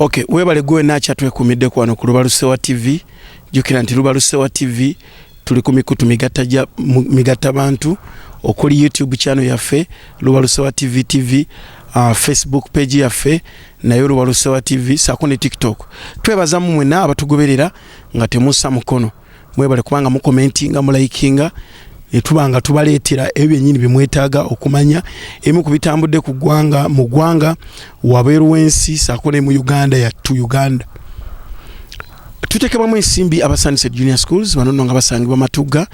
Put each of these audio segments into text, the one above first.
Okay, webale gwe nacha twekumidde kwano ku Lubalusewa TV. Jukira nti Lubalusewa TV tuli ku mikutu migata bantu okuli YouTube channel yaffe Lubalusewa TV, Facebook page yaffe nayo Lubalusewa TV sako ne TikTok. Twebaza mu mwena abatugoberera nga temusa mukono. Mwebale kubanga mu commentinga mu likinga etubanga tubaleetera ebyennyini bimwetaaga okumanya emu kubitambudde ku ggwanga mu ggwanga wabeeru wensi sako ne mu Uganda ya tu Uganda. Tutekebamu ensimbi abasandise junior schools banono nga basangibwa Matuga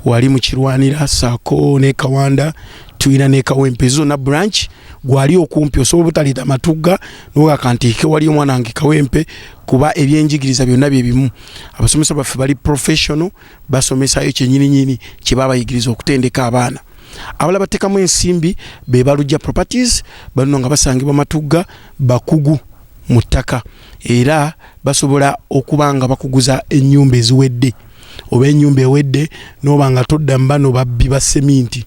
wali mu Kirwanira sako ne Kawanda tuina ne Kawempe na branch gwali okumpi osobola butalita Matuga noga kantike wali omwana wange Kawempe kuba ebyenjigiriza byonna byebimu abasomesa baffe bali professional basomesa yo kyennyini kibaba yigiriza okutendeka abaana abala batekamu ensimbi be balujja properties banono nga basangibwa Matuga bakugu mutaka era basobola okubanga bakuguza ennyumba eziwedde oba ennyumba ewedde noba nga todda mbano babbi ba seminti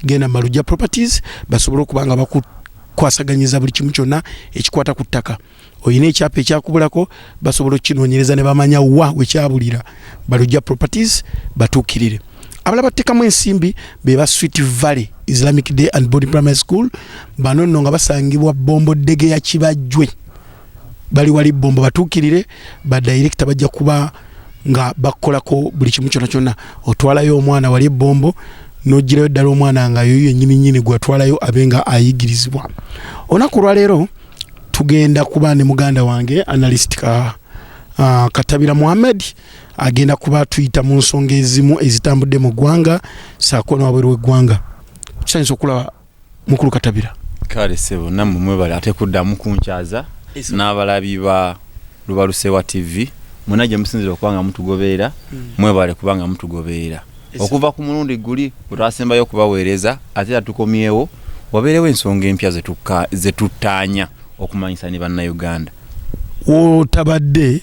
genda Malujja properties basobola okubanga bakukwasaganyiza buli kimu kyonna ekikwata ku ttaka oyina ekyapa ekyakubulako basobola okukinoonyereza ne bamanya wa wekyabulira Malujja properties batuukirire abala batekamu ensimbi be ba Sweet Valley Islamic Day and Body Primary School bano nno nga basangibwa Bombo Ddege ya Kibajjwe bali wali Bombo batuukirire ba director bajja kuba nga bakolako buli kimu kyonna otwalayo omwana wali Bombo nojirayo ddala omwana nga yoyo yennyini gwatwalayo abenga ayigirizibwa. Onaku lwaleero tugenda kuba ne muganda wange analyst Katabira Muhammad agenda kuba tuyita mu nsonga ezimu ezitambudde mu ggwanga saako n'wabweru w'eggwanga. Tusanyusa okulaba mukulu Katabira. Kale sebo nammwe mwebale ate kuddamu kunkyaza n'abalabi ba Lubalusewa TV munaje musinzira okubanga mutugobeera mwebale kubanga mutugobeera. Okuva ku mulundi guli utasembayo kubaweereza ate atukomyewo wabeerewo ensonga empya zetutaanya okumanyisa ne bannayuganda. Otabadde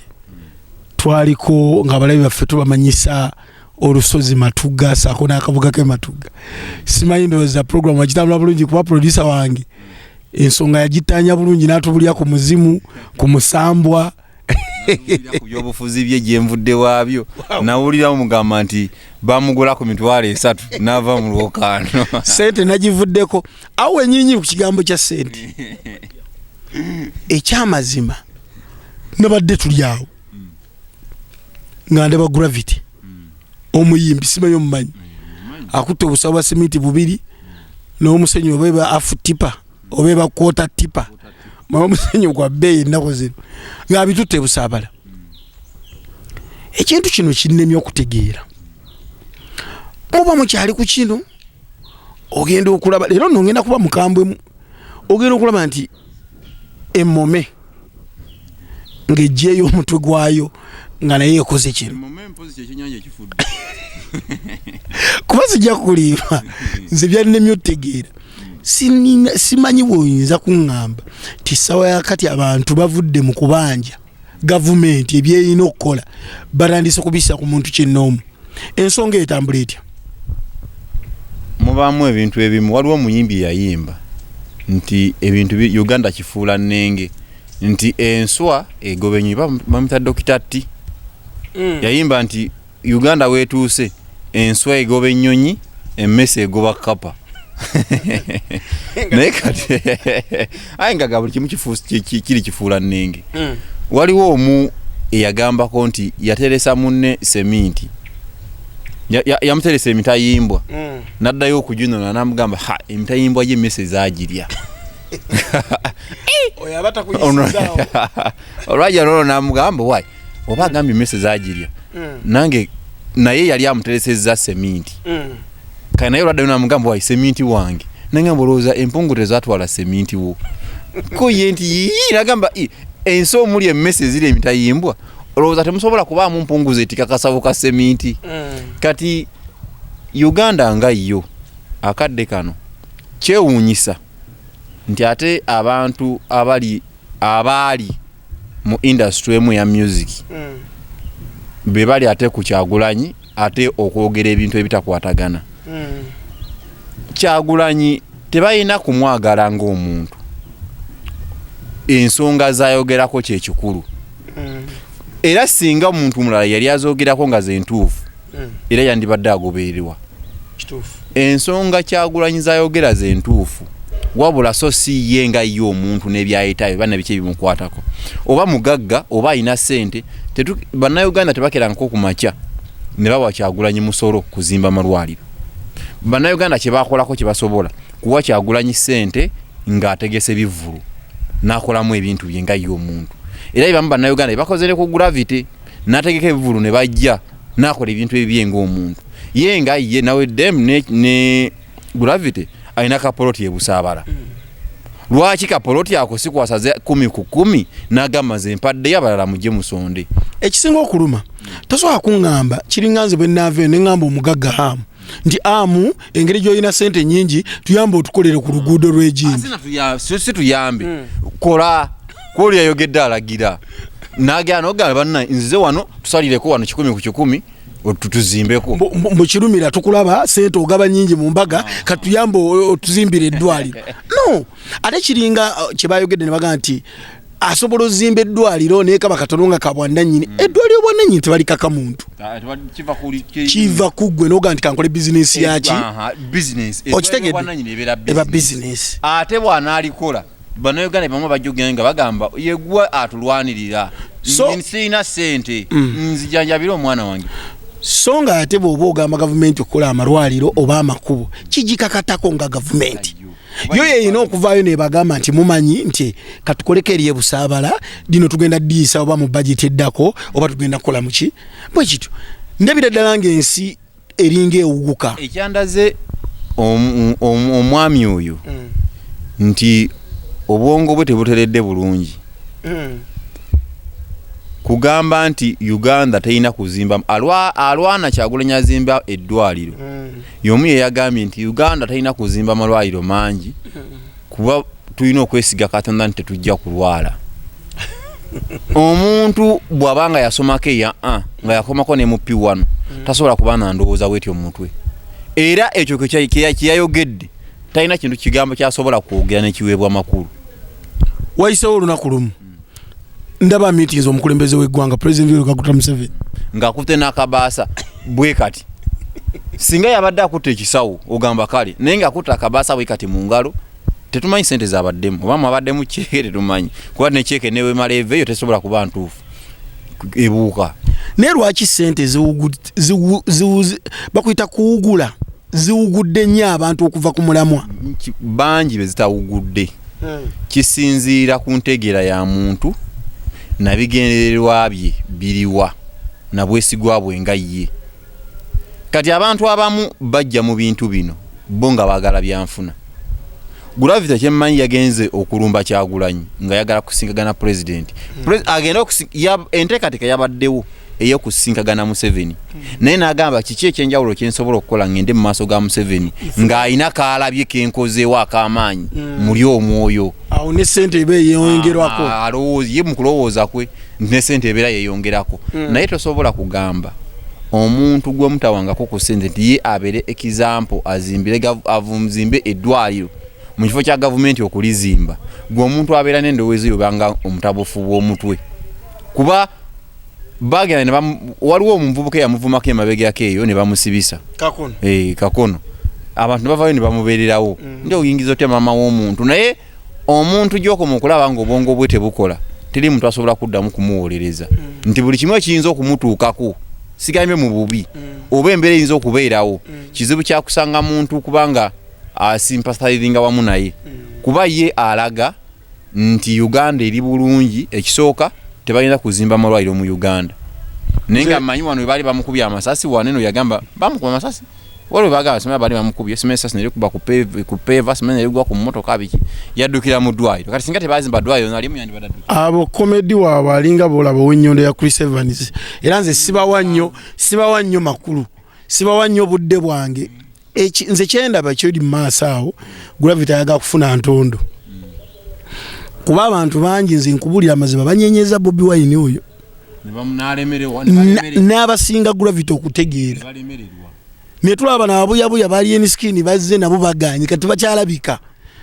twaliko nga abalabi baffe tubamanyisa olusozi Matuga saako n'akabuga ke Matuga. Simanyi ndowooza program agitambula bulungi kuba producer wange ensonga yagitaanya bulungi n'atubulya ku muzimu ku musambwa ku byobufuzi bye gye nvudde waabyo nawulira mugamba nti bamugula ku mitwalo 3 n'ava mu lwokaano sente nagivuddeko awo ennyinyi ku kigambo kya sente ekyamazima nabadde tuli awo nga ndeba Gravity omuyimbi simanyi omumanyi akutte obusawo bwa simiti bubiri n'omusenyu obeba afu tipa obeba kwota tipa omusenyu gwa bbeeyi ennaku zino nga bitutte busaabala. Ekintu kino kinnemye okutegeera oba mukyali ku kino ogenda okulaba leero nno ngenda kuba mukambwemu ogenda okulaba nti emmome ng'ejjeeyo omutwe gwayo nga naye ekoze kino kuba sijja kuliiba nze byannemye otegeera simanyi bw'oyinza kuŋŋamba ti ssaawa yakati abantu bavudde mu kubanja gavumenti ebyeyina okukola batandise kubissa ku muntu kyennoomu ensonga etambula etya mubaamu ebintu ebimu waliwo omuyimbi yayimba nti ebintu Uganda kifuula nnenge nti enswa egobenyi bamita Dokita T yayimba nti Uganda weetuuse enswa egoba ennyonyi emmese egoba kapa naye kati aye nga buli kimu kiri kifuula nnenge. Waliwo omu eyagambako nti yateresa munne seminti yamuteresa emitayimbwa n'addayo okujunona n'amugamba emitayimbwa gye emmese zaagirya olwajja lolo n'amugamba wayi oba agambye emmese zaagirya naye yali amuteresezza seminti kale naye olwaddayo n'amugamba wayi seminti wange nagamba olowooza empungu tezatwala seminti wo ko ye nti nagamba ensi omuli emmese eziri emitayimbwa olowooza temusobola kubaamu mpunguzo etikakasabo ka seminti kati Uganda nga yo akadde kano kyewuunyisa nti ate abantu abaali mu industry emu ya music be bali ate ku Kyagulanyi ate okwogera ebintu ebitakwatagana Kyagulanyi tebalina kumwagala ng'omuntu ensonga zayogerako kye kikulu. Era singa omuntu mulala yali azogerako nga zentuufu era yandibadde agobererwa. Ensonga Kyagulanyi zayogera zentuufu wabula so si ye nga ye omuntu n'ebyayitayo bana biki bimukwatako. Oba mugagga oba alina ssente bannayuganda tebakerangako ku makya ne bawa Kyagulanyi musolo kuzimba malwaliro. Bannayuganda kye bakolako kye basobola kuwa Kyagulanyi ssente ng'ategese bivvulu n'akolamu ebintu bye nga ye omuntu. Era ebamu bannayuganda bakozere ku gravity n'ategeka ebivvulu ne bajja n'akola ebintu ebibye ng'omuntu. Ye nga ye nawe dem ne gravity alina kapoloti ebusaabala. Lwaki kapoloti ako si kwasaze 10 ku 10 n'agamba ze mpadde abalala mujje musonde. Ekisinga okuluma tosobola kuŋŋamba kiringanze bwe nnaave ne ŋŋamba omugagga Hamu nti Amu engeri gy'olina ssente nnyingi tuyambe otukolere ku luguudo lw'Egimbi. Si tuyambe kola kwoli yayogedde alagira n'agenda n'ogamba banna nzize wano tusalireko wano 10 ku 10 tuzimbeko. Mbukirumira tukulaba ssente ogaba nnyingi mu mbaga katuyambe otuzimbire eddwaliro. No ate kiringa kye bayogedde ne bagamba nti asobola ozimba eddwaliro naye kaba katono nga kabwannannyini. Eddwaliro bwannannyini tebalikaka muntu kiva ku ggwe n'ogamba nti kankole bizinesi yaki okitegedde eba bizinesi. Ate bw'anaalikola bannayuganda bamu bajjogera nga bagamba yegwa atulwanirira sirina ssente nzijanjabira omwana wange. So nga ate bw'oba ogamba gavumenti okukola amalwaliro oba amakubo kigikakatako nga gavumenti yo yeyina okuvaayo nebagamba nti mumanyi nti katukoleko eri ebusaabala dino tugenda ddiisa oba mu budget eddako oba tugenda kukola muki bwe kityo ndabira ddala ng'ensi eringa ewuguka. Ekyandaze omwami oyo nti obwongo bwe tebuteredde bulungi. Kugamba nti Uganda teyina kuzimba alwana Kyagulanyi azimba eddwaliro. Yomu yagambye nti Uganda teyina kuzimba malwaliro mangi kuba tulina okwesiga Katonda nti tetujja kulwala. Omuntu bw'abanga yasomako nga yakomako ne mu P1 tasobola kuba na ndowooza bw'etyo mu mutwe. Era ekyo kyeyayogedde talina kintu kigambo kyasobola kwogera n'ekiweebwa amakulu. Wayisewo olunaku lumu ndaba meetings omukulembeze w'eggwanga President Yoweri Kaguta Museveni ng'akutte n'akabaasa bwe kati. Singa yabadde akutte ekisawo ogamba kale naye ng'akutte akabaasa bwe kati mu ngalo tetumanyi ssente z'abaddemu oba mwabaddemu ceeke tetumanyi kuba ne ceeke neweemala eveeyo tesobola kuba ntuufu ebuuka. Naye lwaki ssente bakuyita kuwugula ziwugudde nnyo abantu okuva ku mulamwa? Bangi be zitawugudde. Kisinziira ku ntegeera ya muntu na bigendererwa bye biriwa na bwesigwa bwe nga ye. Kati abantu abamu bajja mu bintu bino bo nga baagala byanfuna. Gravity kyemmanyi yagenze okulumba Kyagulanyi nga yagala kusinkagana president. Agenda enteekateeka yabaddewo ey'okusinkagana Museveni. Naye n'agamba kiki ekyenjawulo kye nsobola okukola ngende mu maaso ga Museveni ng'alina kaalabye kenkozeewo ak'amaanyi muli omwoyo. Awo ne ssente eba yeyongerwako. Ye mu kulowooza kwe ne ssente ebeera yeyongerako. Naye tosobola kugamba omuntu gwe mutawangako ku ssente nti ye abeere example azimbe eddwaliro mu kifo kya gavumenti okulizimba. Gwe omuntu abeera n'endowooza yobanga omutabufu bw'omutwe. Kuba bagenda waliwo omuvubuka eyamuvumako emabegako eyo ne bamusibisa kakono. Kakono abantu bavayo ne bamubeererawo. Ndi oyingiza otya maama w'omuntu naye omuntu gy'okoma okulaba nga obwongo bwe tebukola teri muntu asobola kuddamu kumuwolereza nti buli kimu ekiyinza okumutuukako sigambye mu bubi oba embeera eyinza okubeerawo kizibu kyakusanga muntu kubanga asimpathizinga wamu naye kuba ye alaga nti Uganda eri bulungi. Ekisooka tebalina kuzimba malwaliro mu Uganda. Naye nga mmanyi wano baali bamukubye amasasi waneno yagamba bamukuba amasasi waliwo bagamba semera baali bamukubye semera esasi nerikuba ku peva semera nerigwa ku mmotoka biki yaddukira mu ddwaliro. Kati singa tebazimba ddwaliro nalimu yandibadde addukira. Abo komedi waabwe alinga boolaba w'ennyondo ya Chris Evans. Era nze sibawa nnyo makulu sibawa nnyo budde bwange. Nze kyendaba kyoli mu maaso awo Gravity ayaga kufuna ntondo kuba abantu bangi nze nkubulira amazima banyenyeza Bobiwine oyo n'abasinga Gravity okutegeera. Ne tulaba n'abuyabuya bali enskin bazze nabo baganye kati bakyalabika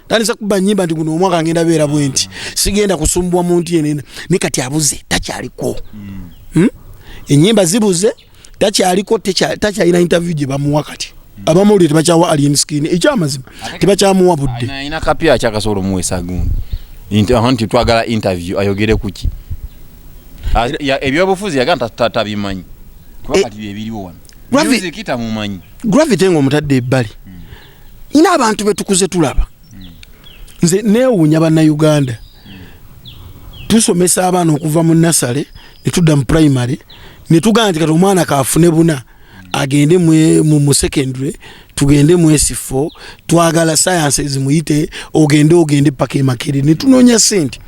tanisa kuba nyimba ndi kuno omwaka ngenda beera bwenti sigenda kusumbwa muntu yenena ne kati abuze takyaliko enyimba zibuze takyaliko takyalina interview gye bamuwa kati abamuli tebakyawa alien skin ekyamazima tebakyamuwa budde ina kapya kyakasobola omuweesa gundi nti twagala interview ayogere kuki ebyobufuzi yagamba tabimanyi kuba kati byebiriwo wano music itamumanyi gravity ngo mutadde ebbali ina abantu betukuze tulaba nze neewuunya bannayuganda tusomesa abaana okuva mu nasale ne tudda mu primary ne tugamba nti kati omwana kaafune buna agende mu secondary tugende mu S4 twagala sciences muyite ogende paka emakere ne tunoonya sente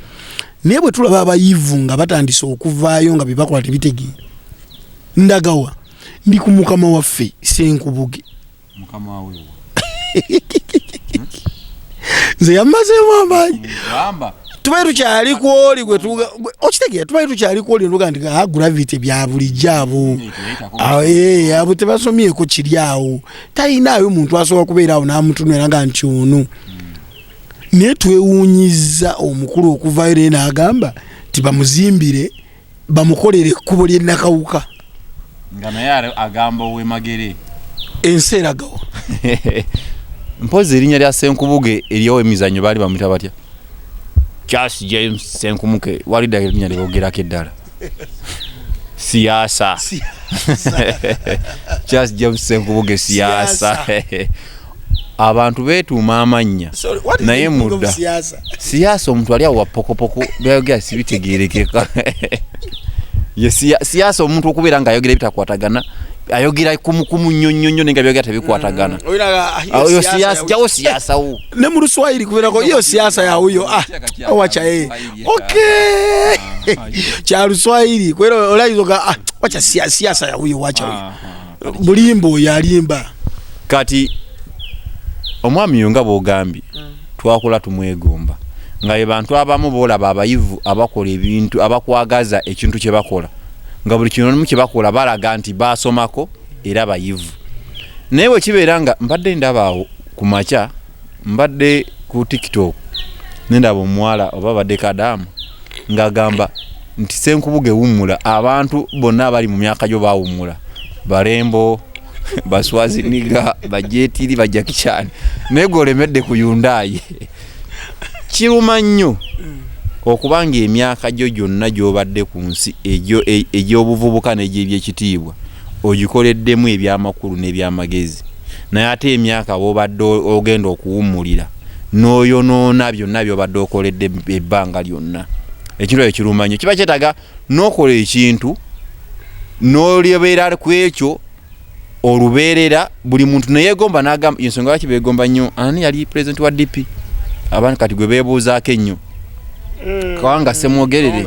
naye bwe tulaba abayivu nga batandise okuvaayo nga bebakola tebitegeera ndagawa ndi ku mukama waffe Senkubuge mukama wawe nze yamazeemu amaanyi tubaye tukyali kwoli gwe okitegeera tubaye tukyali kwoli nduga ndi gravity bya bulijjo abo tebasomyeko kiri awo talinaayo muntu asobola kubeera awo n'amutunira nga nti ono naye twewuunyiza omukulu okuvaayo naye n'agamba tibamuzimbire bamukolere ekkubo ly'ennakawuka nga naye agamba ow'emagere ensi eragawa mpozi erinnya lya Senkubuge eryawo emizannyo baali bamuyita batya Charles James Senkumuke walida erinnya lyogerako eddala siasa Charles James Senkubuge siasa abantu beetuuma amannya naye mudda siasa omuntu ali awo wapokopoko byayogera sibitegeerekeka siasa omuntu okubeera nga ayogera bitakwatagana ayogera kumunyonyonyo nenga byogera tebikwatagana oyo siasa jawo siasa wo ne mu Luswahili kuberako iyo siasa ya huyo wacha okay cha Luswahili kwero olaizoga wacha siasa ya huyo wacha bulimbo yalimba kati omwami yonga bogambi twakola tumwegomba nga abantu abamu bolaba abayivu abakola ebintu abakwagaza ekintu kye bakola nga buli kintu kye bakola balaga nti basomako era bayivu naye bwe kibeera nga mbadde ndabaawo ku makya mbadde ku TikTok nendaba omuwala oba badde kadamu ng'agamba nti Senkubuge wummula abantu bonna abali mu myaka gyo baawummula Barembo Baswaziniga Bajetiri Bajakichan naye golemedde ku Hyundai kiruma nnyo okubanga emyaka gyo gyonna gy'obadde ku nsi egy'obuvubuka n'egy'ebyekitiibwa ogikoleddemu ebyamakulu n'ebyamagezi naye ate emyaka bw'obadde ogenda okuwummulira n'oyonoona byonna by'obadde okoledde ebbanga lyonna ekiro ekiruma nnyo kiba kyetaaga n'okola ekintu n'olyebeera ku ekyo olubeerera buli muntu neyeegomba n'agamba ensonga lwaki beegomba nnyo ani yali pulezidenti wa DP abantu kati gwe beebuuzaako ennyo kawanga semwogerere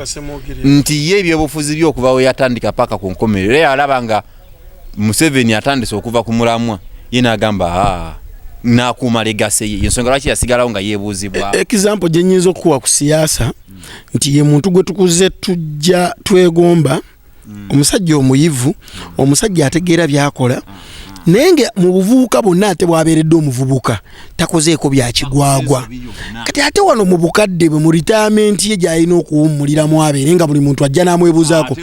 nti ye ebyobufuzi by'okuva we yatandika paka ku nkomerero yalaba nga Museveni atandise okuva ku mulamwa ye n'agamba n'akuuma legase ye ensonga lwaki yasigalawo nga yeebuuzibwa example gye nnyinza okuwa ku siyaasa nti ye muntu gwe tukuze tujja twegomba omusajja omuyivu omusajja ategeera byakola nenge mu buvubuka bonna ate bwabeeredde omuvubuka takozeeko byakigwagwa kati ate wano mu bukadde bwe mu retirement ye gy'alina okuwummuliramu abeere nga buli muntu ajja n'amwebuuzaako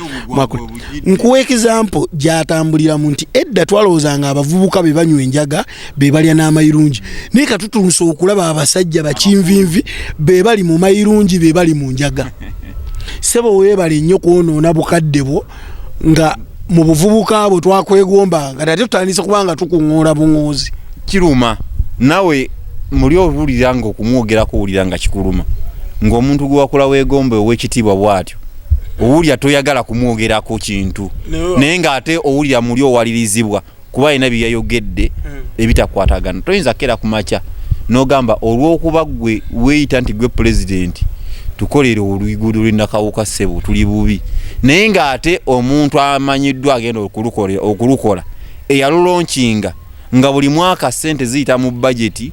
nkuwa example gy'atambulira mu nti edda twalowoozanga abavubuka be banywa enjaga be balya n'amayirungi naye katutunsa okulaba abasajja bakinvinvi be bali mu mayirungi be bali mu njaga sebo weebale nnyo kwonoona bukadde bwo nga mu buvubuka abo twakwegomba nga ate tutandise kubanga tukuŋŋoola buŋŋoozi kiruma nawe muli owulira nga okumwogerako owulira nga kikuluma ng'omuntu gwe wakula weegombe ow'ekitiibwa bw'atyo owulira toyagala kumwogerako kintu naye ng'ate owulira muli owalirizibwa kuba alina bye yayogedde ebitakwatagana toyinza kera ku makya n'ogamba olw'okuba gwe weeyita nti gwe pulezidenti tukolere oluguudo lw'ennakawuka ssebo tuli bubi naye ng'ate omuntu amanyiddwa agenda okulukola eyalulonkinga nga buli mwaka ssente ziyita mu bajeti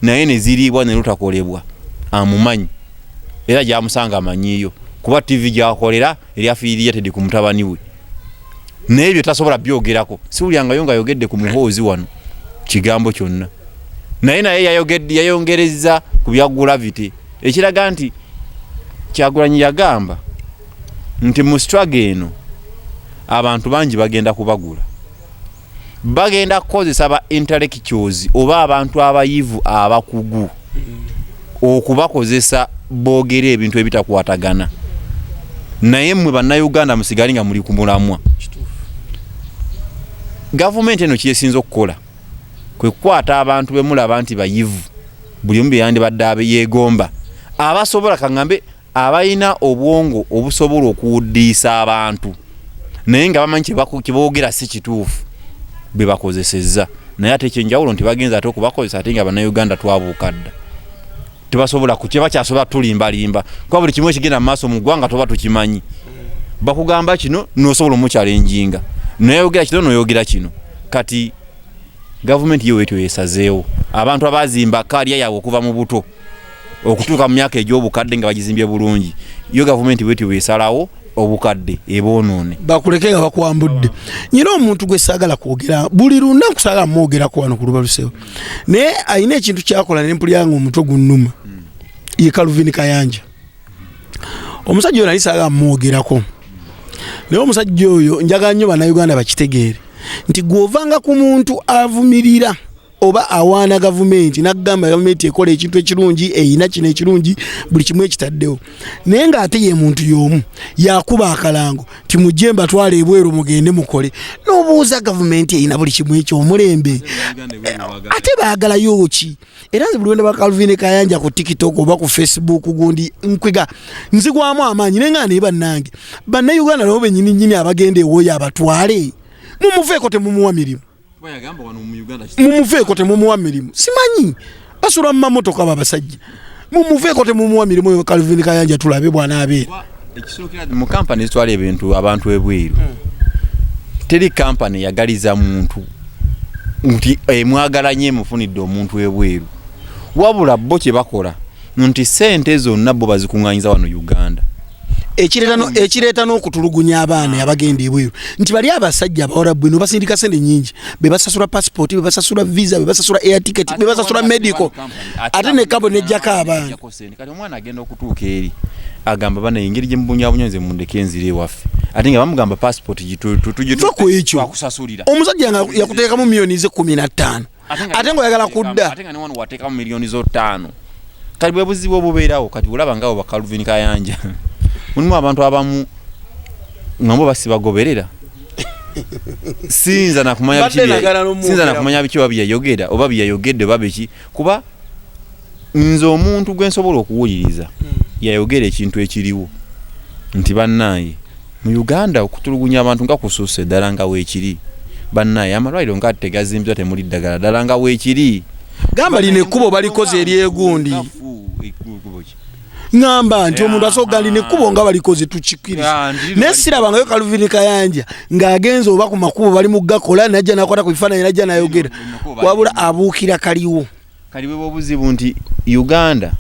naye ne ziriibwa ne lutakolebwa amumanyi era gyamusanga amanyiiyo kuba TV gyakolera eri affiliated ku mutabani we naye ebyo tasobola byogerako siwulyangayo nga yogedde ku muhoozi wano kigambo kyonna naye yayongereza ku bya gravity ekiraga nti Kyagulanyi yagamba nti mu struggle eno abantu bangi bagenda kubagula bagenda kukozesa ba intellectuals oba abantu abayivu abakugu okubakozesa boogere ebintu ebitakwatagana naye mmwe bannayuganda musigale nga muli ku mulamwa gavumenti eno kyesinza okukola kwe kukwata abantu bemulaba nti bayivu buli omu byeyandibadde yeegomba abasobola kaŋŋambe abayina obwongo obusobola okuwuddiisa abantu naye nga bamanyi kiboogera si kituufu be bakozesezza naye ate ekyenjawulo nti bagenza ate okubakozesa ate nga bannayuganda twabuuka dda tebasobola kukyeba kyasobola tulimbalimba kuba buli kimu ekigenda mu maaso mu ggwanga toba tukimanyi bakugamba kino n'osobola omukyalenjinga noyogera kino noyogera kino kati gavumenti yo wetyo yesazeewo abantu abazimba kaliya yaabwe okuva mu buto okutuuka mu myaka egy'obukadde nga bagizimbye bulungi yo gavumenti wetyo yesalawo obukadde eboonoone bakuleke nga bakwambudde nyina omuntu gwe saagala kwogera buli lunaku saagala mwogerako wano ku Lubalusewo naye ayina ekintu kyakola ne mpuliranga omutwe gunnuma ye Calvin Kayanja omusajja oyo nali saagala mwogerako naye omusajja oyo njagala nnyo bannayuganda bakitegeere nti gw'ovanga ku muntu avumirira oba awaana gavumenti n'agamba gavumenti ekola ekintu ekirungi eyina kino ekirungi buli kimu ekitaddewo naye ng'ate ye muntu y'omu yakuba akalango ti mujje mbatwala ebweru mugende mukole n'obuuza gavumenti eyina buli kimu ekyomulembe ate baagalayo ki era nze buli wenda ba Calvin Kayanja ku TikTok oba ku Facebook gundi nkwega nzigwamu amaanyi naye nga ne bannange bannayuganda nabo bennyini abagenda ewooyo abatwale mumuveeko temumuwa mirimu mumuveeko temumuwa mirimu simanyi basula mu mamotoka babasajja mumuveeko temumuwa mirimu oyo Calvin Kayanja tulabe bwana abeera ekisookera mu kampani ezitwala ebintu abantu ebweru teri kampani yagaliza muntu nti emwagalanye mufunidde omuntu ebweru wabula bo kye bakola nti sente zonna bo bazikuŋŋaanyiza wano Uganda ekireeta n'okutulugunya abaana abagenda ebweru nti bali abasajja abawala bwe no basindika sente nyingi be basasula passport be basasula visa be basasula air ticket be basasula medical ate ne kabo nejjako abaana kati omwana agenda okutuuka eri agamba bana engeri gye mubunyaabunyanze mundeke enzire ewaffe ate nga bamugamba passport gitutusasulira omusajja nga yakuteekamu miliyoni ze 15 ate ng'oyagala kudda ate nga ne wano wateekamu miliyoni zo 5 kati bwe buzibu obubeerawo kati olaba ngabo ba Calvin Kayanja mulimu abantu abamu ngabo basibagoberera sinza na kumanya biki wabiyayogera oba biyayogedde babiki kuba nze omuntu gwe nsobola okuwuliriza yayogera ekintu ekiriwo nti bannaye mu Uganda okutulugunya abantu nga kusuuse ddala nga weekiri bannaye amalwaliro nga tegazimbye temuli ddagala ddala nga weekiri gamba lino ekkubo balikoze eryegundi ngamba nti omuntu asoga lino ekkubo nga balikoze tukikiriza naye sirabangayo Calvin Kayanja ng'agenza oba ku makubo bali mu gakola najja nakwata ku bifaananyi najja nayogera wabula abuukira kaliwo kaliwe obuzibu nti Uganda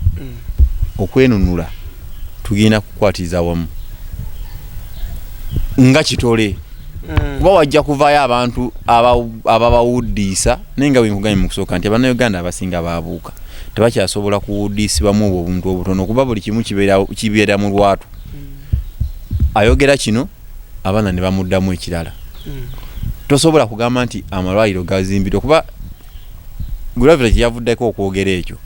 okwenunula tugenda kukwatiza wamu nga kitole kuba wajja kuvaayo abantu ababawuddiisa naye nga bwenkuganye mu kusooka nti abannayuganda abasinga baabuuka tebakyasobola kuwuddiisibwamu obwo obuntu obutono kuba buli kimu kibeera mu lwatu ayogera kino abaana ne bamuddamu ekirala tosobola kugamba nti amalwaliro gazimbirwa kuba Gravity kyeyavuddeko okwogera ekyo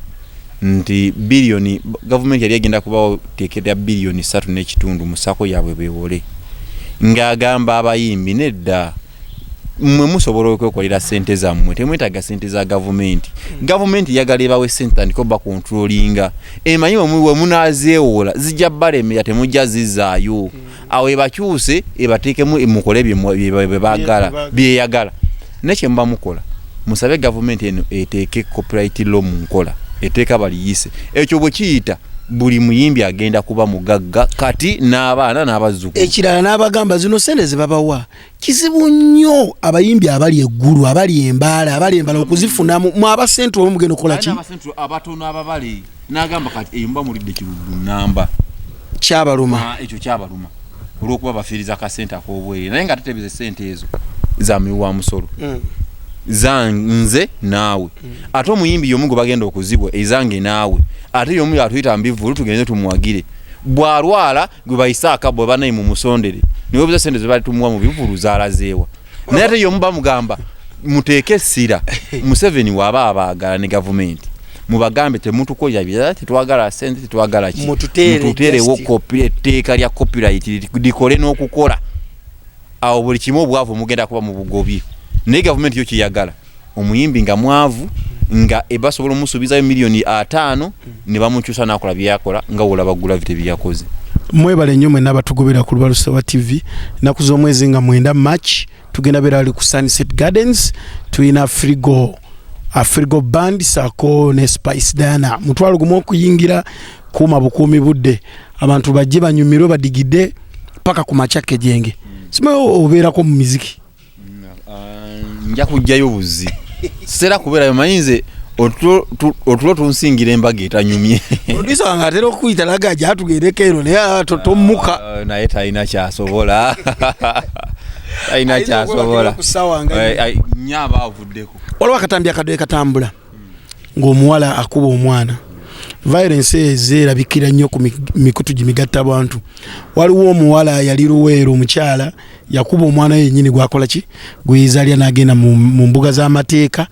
nti biliyoni gavumenti yali agenda kubawo teekera biliyoni 3.5 mu sako yaabwe beewole ng'agamba abayimbi nedda mmwe musobola okwekolera sente zammwe temwetaaga sente za gavumenti gavumenti yagala ebawe sente tandika bakontrolinga emanyi we munaazeewola zijja balemera temujja zizaayo awo ebakyuse ebateekemu mukole byeyagala nekye muba mukola musabe gavumenti eno eteeke copyright law mu nkola eteeka baliyise ekyo bwe kiyita buli muyimbi agenda kuba mugagga kati n'abaana n'abazzukulu ekirala n'abagamba zino sente ze babawa kizibu nnyo abayimbi abali eggulu abali embala okuzifuna mu abasente omu mugenda okola ki abatono ababale n'agamba kati eyo mba mulidde kiruddu namba kyabaluma ekyo kyabaluma olw'okuba bafiiriza akasente ak'obwere naye nga tetebeze sente ezo za miwa musolo zanze naawe ate omuyimbi yomugo bagenda okuzibwa ezange naawe ate yomu atuyita mbivulu tugende tumuwagire bwalwala gwe bayisaka bwe banayi mu musondere niwe buza sente zebali tumuwa mu bivulu zalazeewa naye ate yomu bamugamba muteeke essira Museveni waba abaagala ne gavumenti mubagambe temutukoya bya tetwagala sente tetwagala ki mututerewo etteeka lya copyright likole n'okukola awo buli kimu obwavu mugenda kuba mu bugobi naye gavumenti yo kiyagala omuyimbi nga mwavu nga ebasobola omusuubizayo miliyoni 5 ne bamukyusa n'akola byakola nga olaba gravity byakoze. Mwebale nnyo mwenna abatugobera ku Lubalusa wa TV naku z'omwezi nga 9 March tugenda beera ali ku Sunset Gardens tuyina Frigo Band sako ne Spice Diana mutwalo gumu okuyingira kuma bukuumi budde abantu bajje banyumirwe badigidde paka ku machake jenge sima obeerako mu muziki nja kujjayo buzi sera kubeera mayinze otulo tunsingira embaga etanyumye odisa wanga atera okuyita lagaja atugereko ero naye tomuka naye talina kyasobola talina kyasobola nyaba avuddeko waliwo akatambi akadde katambula ng'omuwala akuba omwana violence ezerabikira nnyo ku mikutu gimigatta abantu waliwo omuwala yali Luweero omukyala yakuba omwana yennyini gwakola ki gweyizaalya n'agenda mu mbuga z'amateeka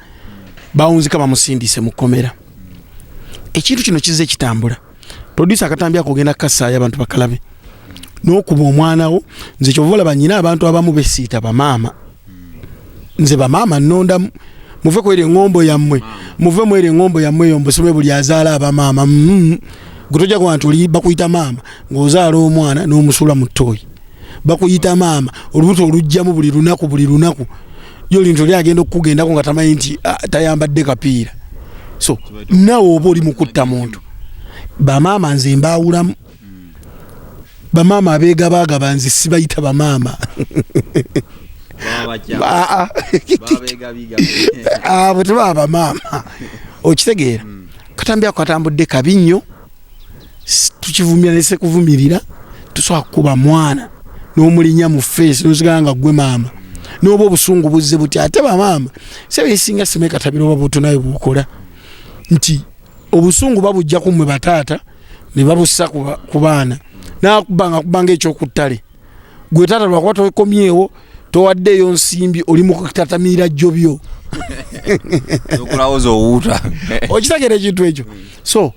bawunzika bamusindise mu kkomera ekintu kino kizze kitambula producer akatambi akogenda kasaayo abantu bakalabe n'okuba omwana wo nze kyova olaba nnyina abantu abamu besiita bamaama nze bamaama nnonda muve kwere ngombo yammwe muve mwere ngombo yammwe yombosome buli azaala abamaama gutoja ku bantu oli bakuyita maama ng'ozaala omwana n'omusula mu ttooyi bakuyita maama olubuto olujjamu buli lunaku yo lintu lyagenda okugendako nga tamanyi nti tayambadde kapiira so nawe oba oli mukutta muntu bamaama nze mbaawulamu bamaama abeegabagaba nze sibayita bamaama bwe tebaba bamaama okitegeera katambi ako katambudde kabi nnyo tukivumira nese kuvumirira tusobola kukuba mwana n'omulinya mu feesi n'osigala nga ggwe maama n'oba obusungu buzze buti ate bamaama sebeesinga sime katabira oba butonayo bukola nti obusungu babujja ku mmwe bataata ne babussa ku baana nakubanga ekyokuttale gwe taata lwakuba tokomyewo towaddeyo nsimbi oli mu kutatamira jjobyo okulawoza owuuta okitegeera ekintu ekyo so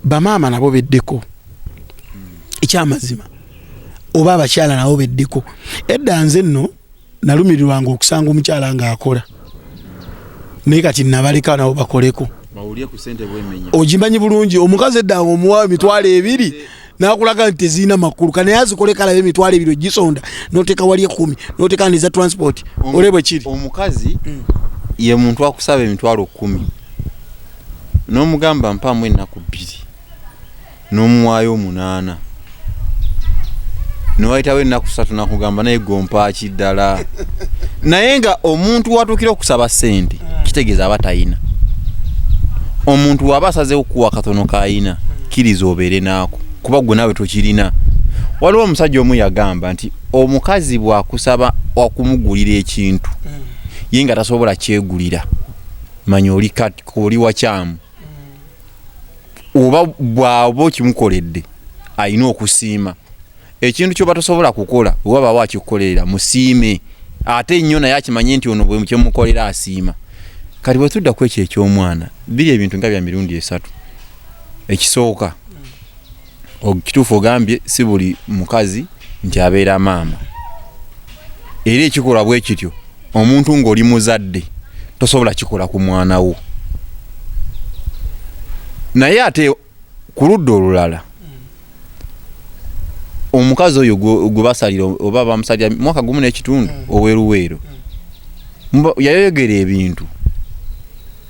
bamaama nabo beddeko ekyamazima oba abakyala nabo beddeko edda nze nno nalumirirwanga okusanga omukyala ng'akola naye kati nabaleka nabo bakoleko ogimanyi bulungi omukazi edda omuwa 2 nakulaga nti tezina makulu kana yazikoleka alabe 2 gisonda noteka wali 10 noteka niza transport olebwe kiri omukazi ye muntu akusaba 10 n'omugamba mpamu ennaku 2 n'omuwayo 8 nowaitawo ennaku 3 nakugamba naye gompa kiddala naye nga omuntu watukira okusaba sente kitegeeza abatayina omuntu waba asazeewo kuwa katono kaayina kiriza obeere naako kuba gwe nawe tokirina waliwo omusajja omu yagamba nti omukazi bwakusaba okumugulira ekintu ye nga tasobola kyegulira manya oli wakyamu oba bw'aba okimukoledde alina okusiima ekintu ky'oba tosobola kukola oba wakikukolerera musiime ate nnyo naye akimanye nti ono bwe kyemukolera asiima kati bwe tudda ku ekyo eky'omwana biri ebintu nga bya mirundi 3 ekisooka okituufu ogambye si buli mukazi nti abeera maama era ekikola bwe kityo omuntu ng'oli muzadde tosobola kikola ku mwana wo naye ate ku ludda olulala omukazi oyo gwe basalira oba bamusalira mwaka gumu n'ekitundu oweruweero yayogera ebintu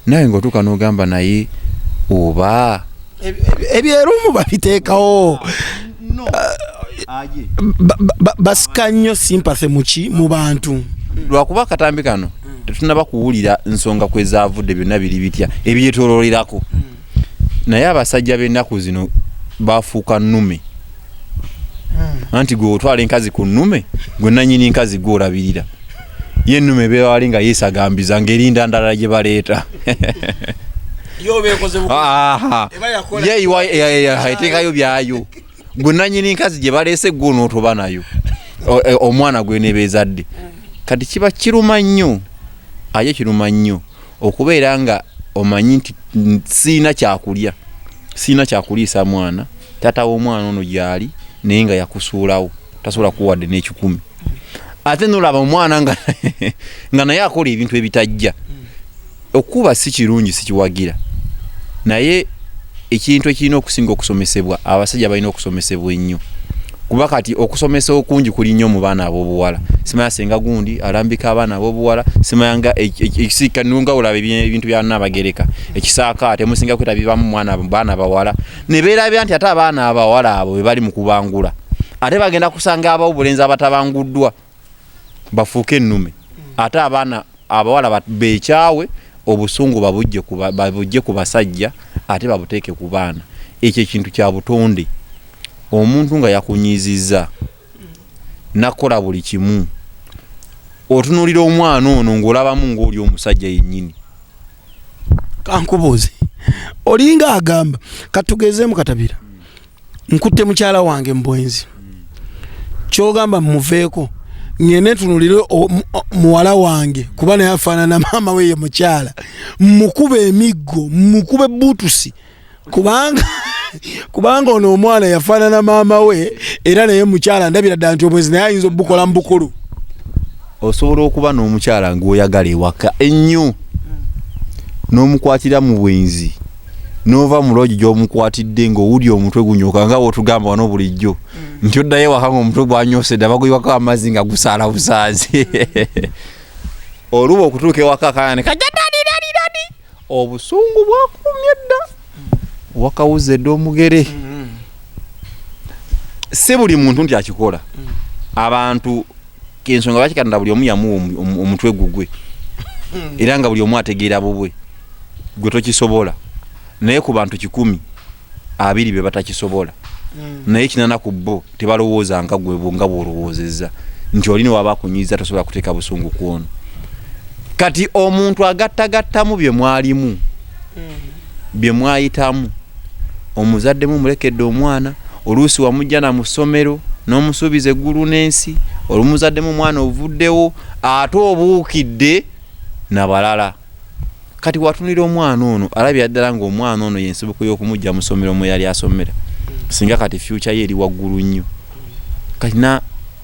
naye ng'otuuka n'ogamba naye oba ebyerumu babiteekawo basika nnyo sympathy mu bantu lwakuba akatambi kano tetunaba kuwulira nsonga kwezaavudde byonna biri bitya ebyetololerako naye abasajja b'ennaku zino bafuuka nnume anti gwe otwala enkazi ku nnume gwe nannyini nkazi gw'olabirira ye nnume beera wali nga yeesagambiza ng'erinda ndala gye baleeta eteekayo byayo gwe nannyini nkazi gye baleese gwe onootoba nayo omwana gwe nebeezadde kati kiba kiruma nnyo aye kiruma nnyo okubeera nga omanyi nti siina kyakuliisa mwana taata w'omwana ono gyali naye nga yakusuulawo tasobola kuwadde n'ekikumi ate nolaba omwana nga naye akola ebintu ebitajja okuba si kirungi sikiwagira naye ekintu ekirina okusinga okusomesebwa abasajja balina okusomesebwa ennyo kuba kati okusomesa okungi kuli nnyo mu baana ab'obuwala simanya senga gundi alambika abaana ab'obuwala simanya nga ekisika nunga olaba ebintu bya Nnabagereka ekisaaka temusinga kwetabibamu baana bawala ne beerabya nti ate abaana abawala abo be bali mu kubangula ate bagenda kusanga ab'obulenzi abatabanguddwa bafuuke ennume ate abaana abawala beekyawe obusungu babujje ku basajja ate babuteeke ku baana ekyo ekintu kya butonde omuntu nga yakunyiizizza nakola buli kimu otunuulira omwana ono ng'olabamu ng'oli omusajja yennyini kankubuuze olinga agamba katugezeemu katabira nkutte mukyala wange mbwenzi kyogamba mmuveeko ngende tunulire muwala wange kuba naye afaanana maama we ye mukyala mukube emiggo mukube buutusi kubanga ono omwana yafaanana maama we era naye mukyala ndabira ddala nti omwezi naye ayinza obukola mu bukulu osobola okuba n'omukyala ng'oyagala ewaka ennyo n'omukwatira mu bwenzi n'ova mu loogi gy'omukwatidde ng'owulya omutwe gunyoka nga bw'otugamba wano bulijjo nti oddayo ewaka ng'omutwe gwanyosedde baguyiwako amazzi nga gusaala busaazi oluba okutuuka ewaka akaana ne kajadadidadidadi obusungu bwakumye dda wakawuzedde omugere si buli muntu nti akikola abantu kensonga lwaki Katonda buli omu yamuwa omutwe gugwe era nga buli omu ategeera bubwe gwe tokisobola naye ku bantu 100 2 be batakisobola naye 80 ku bo tebalowooza nga gwe nga bw'olowoozezza nti oli ne waba akunyiiza tosobola kuteeka busungu kwono kati omuntu agattagattamu bye mwalimu bye mwayitamu omuzadde mumulekedde omwana oluusi wamujja na mu ssomero n'omusuubiza eggulu n'ensi olumuzadde mu mwana ovuddewo ate obuukidde nabalala kati watunira omwana ono alabira ddala ng'omwana ono yensibuko y'okumujja mu ssomero mwe yali asomera singa kati future ye eri waggulu nnyo kati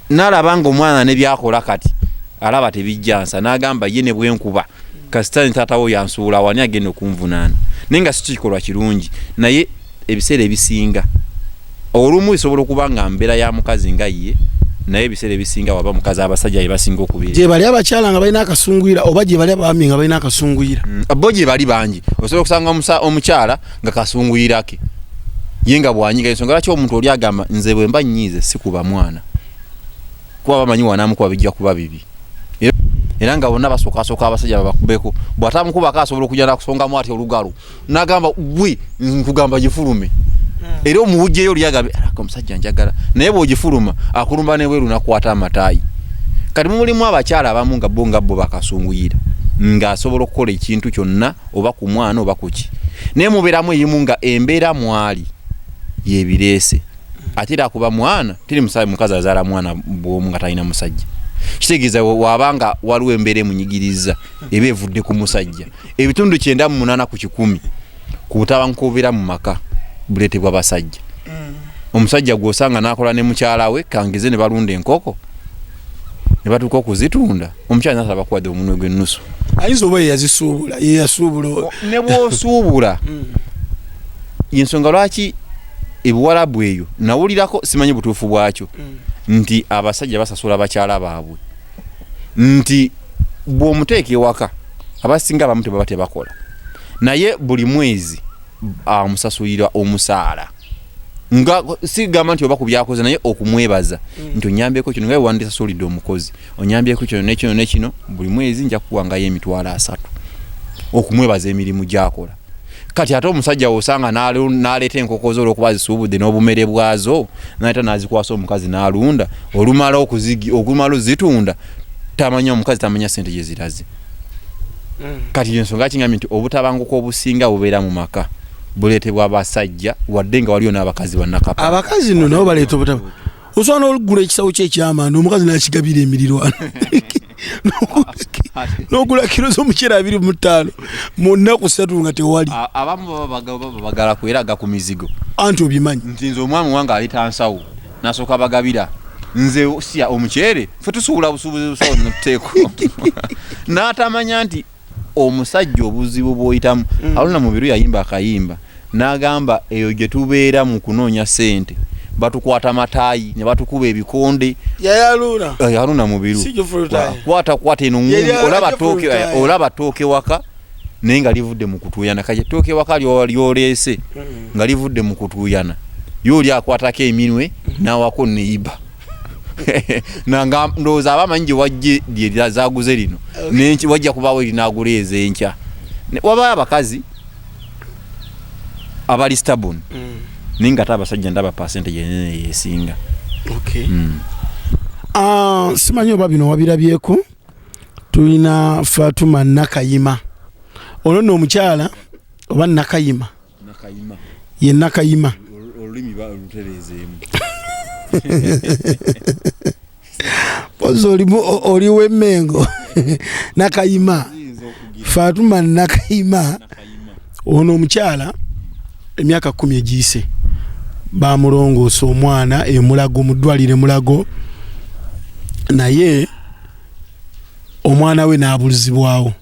n'alaba ng'omwana ne byakola kati alaba tebijjansa n'agamba ye ne bwenkuba kasitani taatawo yansuula wani agenda okunvunaana naye nga si kikolwa kirungi naye ebiseera ebisinga olumu bisobola okuba nga mbeera ya mukazi nga ye naye ebiseera ebisinga waba mukazi abasajja yebasinga okubeera gye bali abakyala nga balina akasunguyira oba gye bali abaami nga balina akasunguyira bo gye bali bangi osobola okusanga omukyala nga kasunguyira ke ye nga bwanyiga ensonga lwaki omuntu oli agamba nze bwe mba nnyiize si kuba mwana kuba bamanyi wanaamukuba bijja kuba bibi era nga bonna basookaasooka abasajja babakubeko bw'atamukubako asobola okujja nakusongamu ati olugalo n'agamba gwe nkugamba gifulume era omuwujjeyo oli agambye omusajja njagala naye bw'ogifuluma akulumba nebweru nakwata amataayi kati mulimu abakyala abamu nga bo bakasunguyira ng'asobola okukola ekintu kyonna oba ku mwana oba kuki naye mubeeramu erimu nga embeera mwali yebireese ate era akuba mwana tiri mukazi azaala mwana bw'omu nga talina musajja kitegeeza wabanga waliwo embeera emunyigiriza eba evudde ku musajja ebitundu 98 ku 100 ku butabanguko obubeera mu maka buleetebwa basajja omusajja gw'osanga n'akola ne mukyala we kangize ne balunda enkoko ne batuuka okuzitunda omukyala n'asaba kuwadde omunwe gw'ennusu ayinza oba yeyasuubula ne bw'osuubula yensonga lwaki ebuwalabu eyo nawulirako simanyi butuufu bwakyo nti abasajja basasula bakyala baabwe nti bw'omuteeka ewaka abasinga abamu tebaba tebakola naye buli mwezi amusasulira omusaala nga sigamba nti oba ku byakoze naye okumwebaza nti onyambyeko kino nga wandisasulidde omukozi onyambyeko kino nekino nekino buli mwezi nja kuwangayo $3 okumwebaza emirimu gyakola kati ate omusajja osanga n'aleeta enkoko zo olwokuba zisuubudde n'obumere bwazo n'aleeta n'azikwasa omukazi n'alunda olumala okuzitunda tamanya omukazi tamanya sente gye ziraze. Kati ensonga kingamye nti obutabanguko obusinga bubeera mu maka buleetebwa abasajja wadde nga waliyo n'abakazi bannakapa. Abakazi nno nabo baleeta obutaba. Osobola n'okugula ekisawo kye eky'amanda omukazi n'akigabira emirirwano. N'ogula kiro z'omuceere 25 mu nnaku 3 nga tewali. Abamu bagala kweraga ku mizigo. Anti obimanyi. Nti nze omwami wange aleta nsawo n'asooka bagabira. Nze siya omuceere ffe tusuubula busuubuzi busawo n'otuteeko. N'atamanya nti omusajja obuzibu bw'oyitamu aluna mu biro yayimba akayimba n'agamba eyo gye tubeera mu kunoonya ssente batukwata mataayi ne batukuba ebikonde yaluna mu biro kwata eno olaba tooke waka naye nga livudde mu kutuuyana kaje tooke waka lyoleese nga livudde mu kutuuyana yooli akwatako eminwe n'awako neyiba nanga ndowooza abamanyi gye wajje lyezaaguze lino nenki wajja kubaawo erinaagula ezenkya wabayo abakazi abali stubborn naye nga ate abasajja ndaba pasente yenene yeesinga. Simanyi oba bino wabirabyeko tulina Fatuma Nakayima ono nno omukyala oba Nakayima ye Nakayima olulimi balutereezeemu pozo oliwe Mengo Nakayima Fatuma Nakayima ono omukyala emyaka 10 egiyise bamulongoosa omwana emulago mu ddwaliro Mulago naye omwana we n'abulizibwawo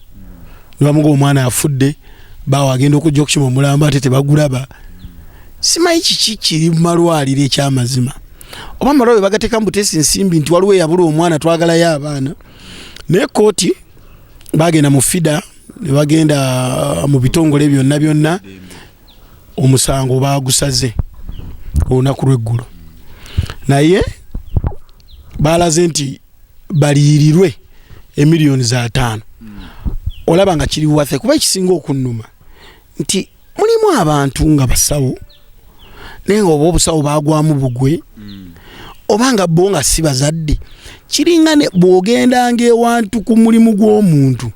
nibamuga omwana afudde bawo agenda okujja okukima omulamba ate tebagulaba. Simanyi kiki kiri mu malwaliro ekyamazima oba amalwaliro bagateeka mu buteesi nsimbi nti waliwo eyabula omwana twagalayo abaana naye kooti bagenda mu FIDA ne bagenda mu bitongole byonna omusango bagusaze olunaku lw'eggulo naye balaze nti baliyirirwe emiliyoni za 5 olaba nga kiri wathe kuba ekisinga okunnuma nti mulimu abantu nga basawo naye nga oba obusawo bagwamu bugwe obanga bo nga si bazadde kiringa ne bw'ogendanga ewantu ku mulimu gw'omuntu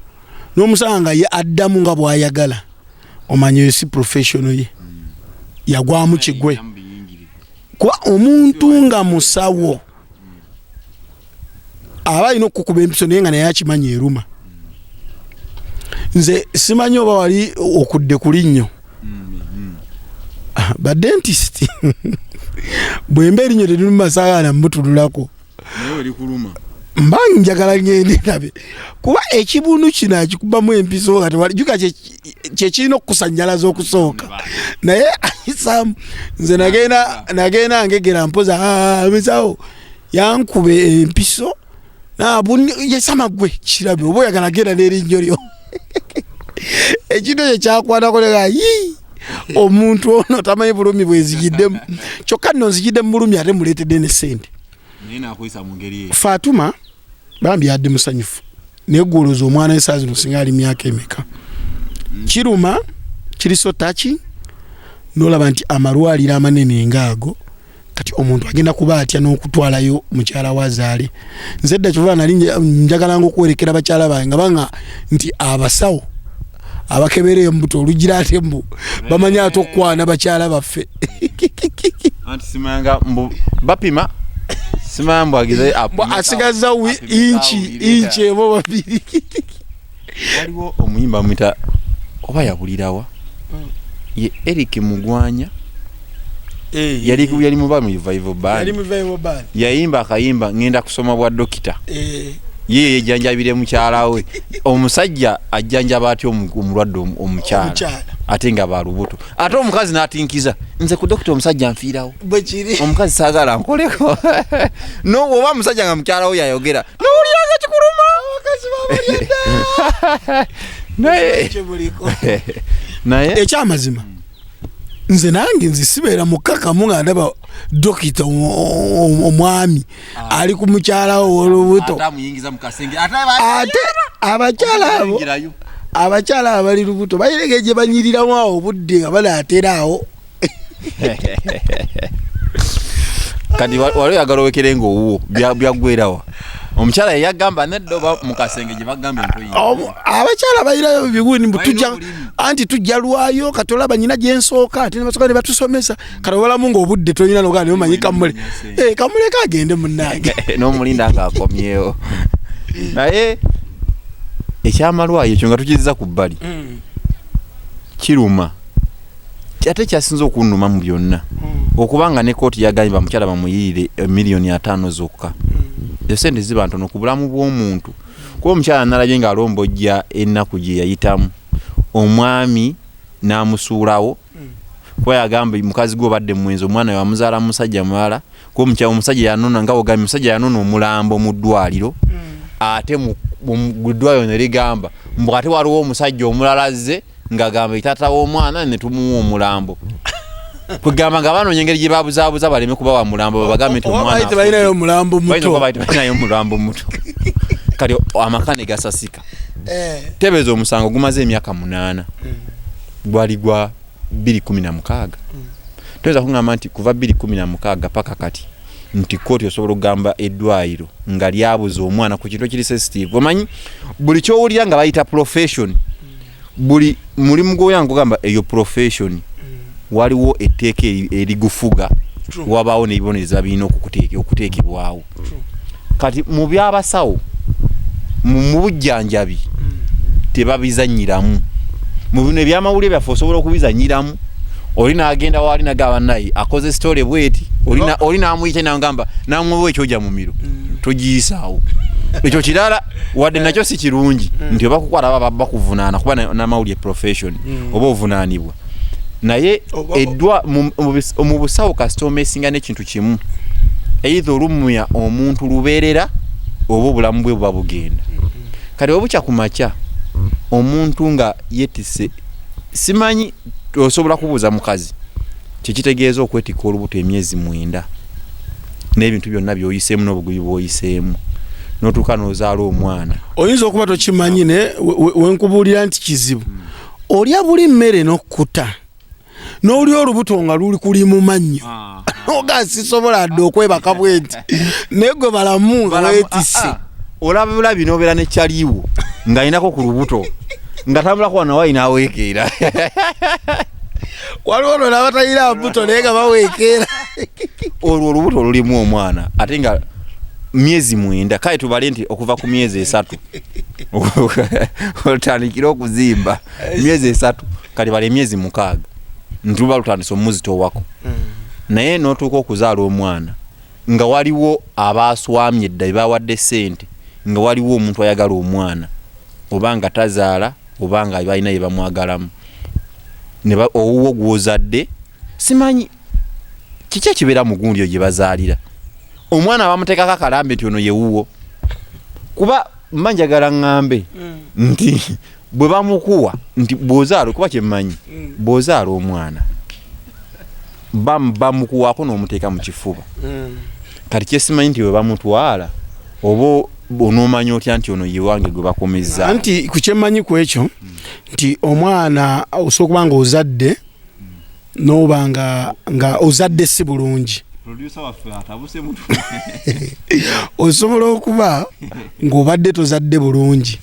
n'omusawo nga ye addamu nga bw'ayagala omanya eyo si professional ye yagwamu kigwe kuba omuntu nga musawo aba alina okukuba empiso naye nga naye akimanyi eruma. Nze simanyi oba wali okudde ku linnyo badentist bwemba erinnyo terima saagala mutululako mba njagala ngende nabe kuba ekibunu kino akikubamu empiso nga tewali juka kyekirina okukusanyalaza okusooka naye ayisamu nze nagenda ngegera mpoza misawo yankube empiso yesama gwe kirabe oba oyagala genda n'erinnyo lyo ekintu ekyo kyakwanako lega omuntu ono tamanyi bulumi bwezigiddemu kyokka nno nzigidde mu bulumi ate muleetedde ne ssente. Fatuma bambi yadde musanyufu naye gwolooza omwana esaazi zino singa ali myaka emeka kiruma kiri so taki n'olaba nti amalwaliro amanene ngaago kati omuntu agenda kuba atya n'okutwalayo mukyala wazaale. Nze dda kyova nali njagalanga okwerekera bakyala bange nga banga nti abasawo abakebereyo mbuto olugira ate mbu bamanya ate okwana bakyala baffe anti simanga mbu bapima simambo agize asigaza inchi ebo babiri. Waliwo omuyimba mwita oba yabulirawa ye Eric Mugwanya yali mu revival band yayimba akayimba ngenda kusoma bwa dokita ye yejjanjabire mukyala we omusajja ajjanjaba ati omulwadde omukyala ate nga balubuto ate omukazi n'atinkiza nze ku dokita omusajja nfiirawo omukazi saagala nkoleko no oba omusajja nga mukyala we yayogera n'owuliranga kikuluma naye ekyamazima nze nange nzisibeera mukakamu nga ndaba dokita omwami ali ku mukyala olubuto ate abakyala abali lubuto bayirege gye banyiriramu awo obudde nga balaatera awo kati wali oyagala owekere ng'owuwo byaggwerawa omukyala yagamba neddoba mu kasenge gye bagamba entoyi abakyala bayirayo biwuni tujja anti tujja lwayo katolaba nyina gyensooka ate nebasoka ne batusomesa kati obalamu ng'obudde tonyina nogaa naye omanyi kamule kamuleka agende munnange n'omulinda ng'akomyewo naye ekyamalwayo ekyo nga tukiziza ku bbali kiruma ate kyasinza okunnuma mu byonna okubanga ne kooti yagambye bamukyala bamuyirire $5,000,000 zokka ezo sente ziba ntono ku bulamu bw'omuntu kuba omukyala nalabye ng'alombojja ennaku gye yayitamu omwami n'amusuulawo kuba yagamba mukazi gwe obadde mwenzi omwana we wamuzaala musajja mulala kuba omusajja yanona nga ogambye omusajja yanona omulambo mu ddwaliro ate mu ddwaliro ne ligamba mbu ate waliwo omusajja omulala azze ng'agamba itaata w'omwana ne tumuwa omulambo kugamba nga banoonya engeri gye babuzaabuza baleme kubawa mulambo babagambe nti omwana balinayo omulambo muto kati amaka ne gasasika tebeeza omusango gumaze emyaka 8 gwali gwa 2016 toyinza kugamba nti kuva 2016 paka kati nti kooti osobola okugamba eddwaliro nga lyabuza omwana ku kintu ekiri sensitive omanyi buli kyowulira nga bayita profession buli mulimu gw'oyanga kugamba eyo profession waliwo etteeka erigufuga wabaawo n'ebibonereza birina okuteekebwawo kati mu byabasawo mu bujjanjabi tebabizanyiramu mu bino ebyamawulire byaffe osobola okubizanyiramu oli n'agenda wali nagamba naye akoze story bweti oli n'amuyita n'agamba n'amuwa ekyojja mu miro togiyisaawo ekyo kirala wadde nakyo si kirungi nti oba kukwala baba bakuvunaana kuba n'amawulire profession oba ovunaanibwa naye mu busawo kasita omeesinga n'ekintu kimu either olumuya omuntu lubeerera oba obulamu bwe buba bugenda kati obukya ku makya omuntu nga yettise simanyi osobola kubuuza mukazi kikitegeeza okwetikka olubuto emyezi 9 n'ebintu byonna by'oyiseemu n'obugubi bw'oyiseemu n'otuuka n'ozaala omwana oyinza okuba tokimanyi wenkubuulira nti kizibu olya buli mmere n'okkuta n'oli olubuto nga luli kuli mu mannyo oga sisobola dde okwebaka bwenti naye gwe balamu nga weetisse olaba bulabi n'obeera ne kyaliwo ng'alinako ku lubuto nga tambula kuba nawe n'aweekeera waliwo ono n'abatayira mbuto naye nga baweekeera olwo olubuto olulimu omwana ate nga myezi 9 kale tubale nti okuva ku myezi 3 olutandikira okuzimba myezi 3 kale bale myezi 6 ntuba lutandisa omuzito wako naye n'otuuka okuzaala omwana nga waliwo abaaswamye edda bawadde ssente nga waliwo omuntu ayagala omwana oba nga tazaala oba nga balina bye bamwagalamu owuwo gw'ozadde simanyi kiki ekibeera mu gundi gye bazaalira omwana bamuteekako akalambe nti ono yewuwo kuba mmanjagala ŋŋambe nti bwe bamukuwa nti bw'ozaala kuba kyemmanyi bw'ozaala omwana bamukuwaako n'omuteeka mu kifuba kati kyesimanyi nti bwe bamutwala oba onoomanya otya nti ono yewange gwe bakomezza nti ku kyemmanyi ku ekyo nti omwana osobola okuba nga ozadde n'oba nga ozadde si bulungi osobola okuba ng'obadde tozadde bulungi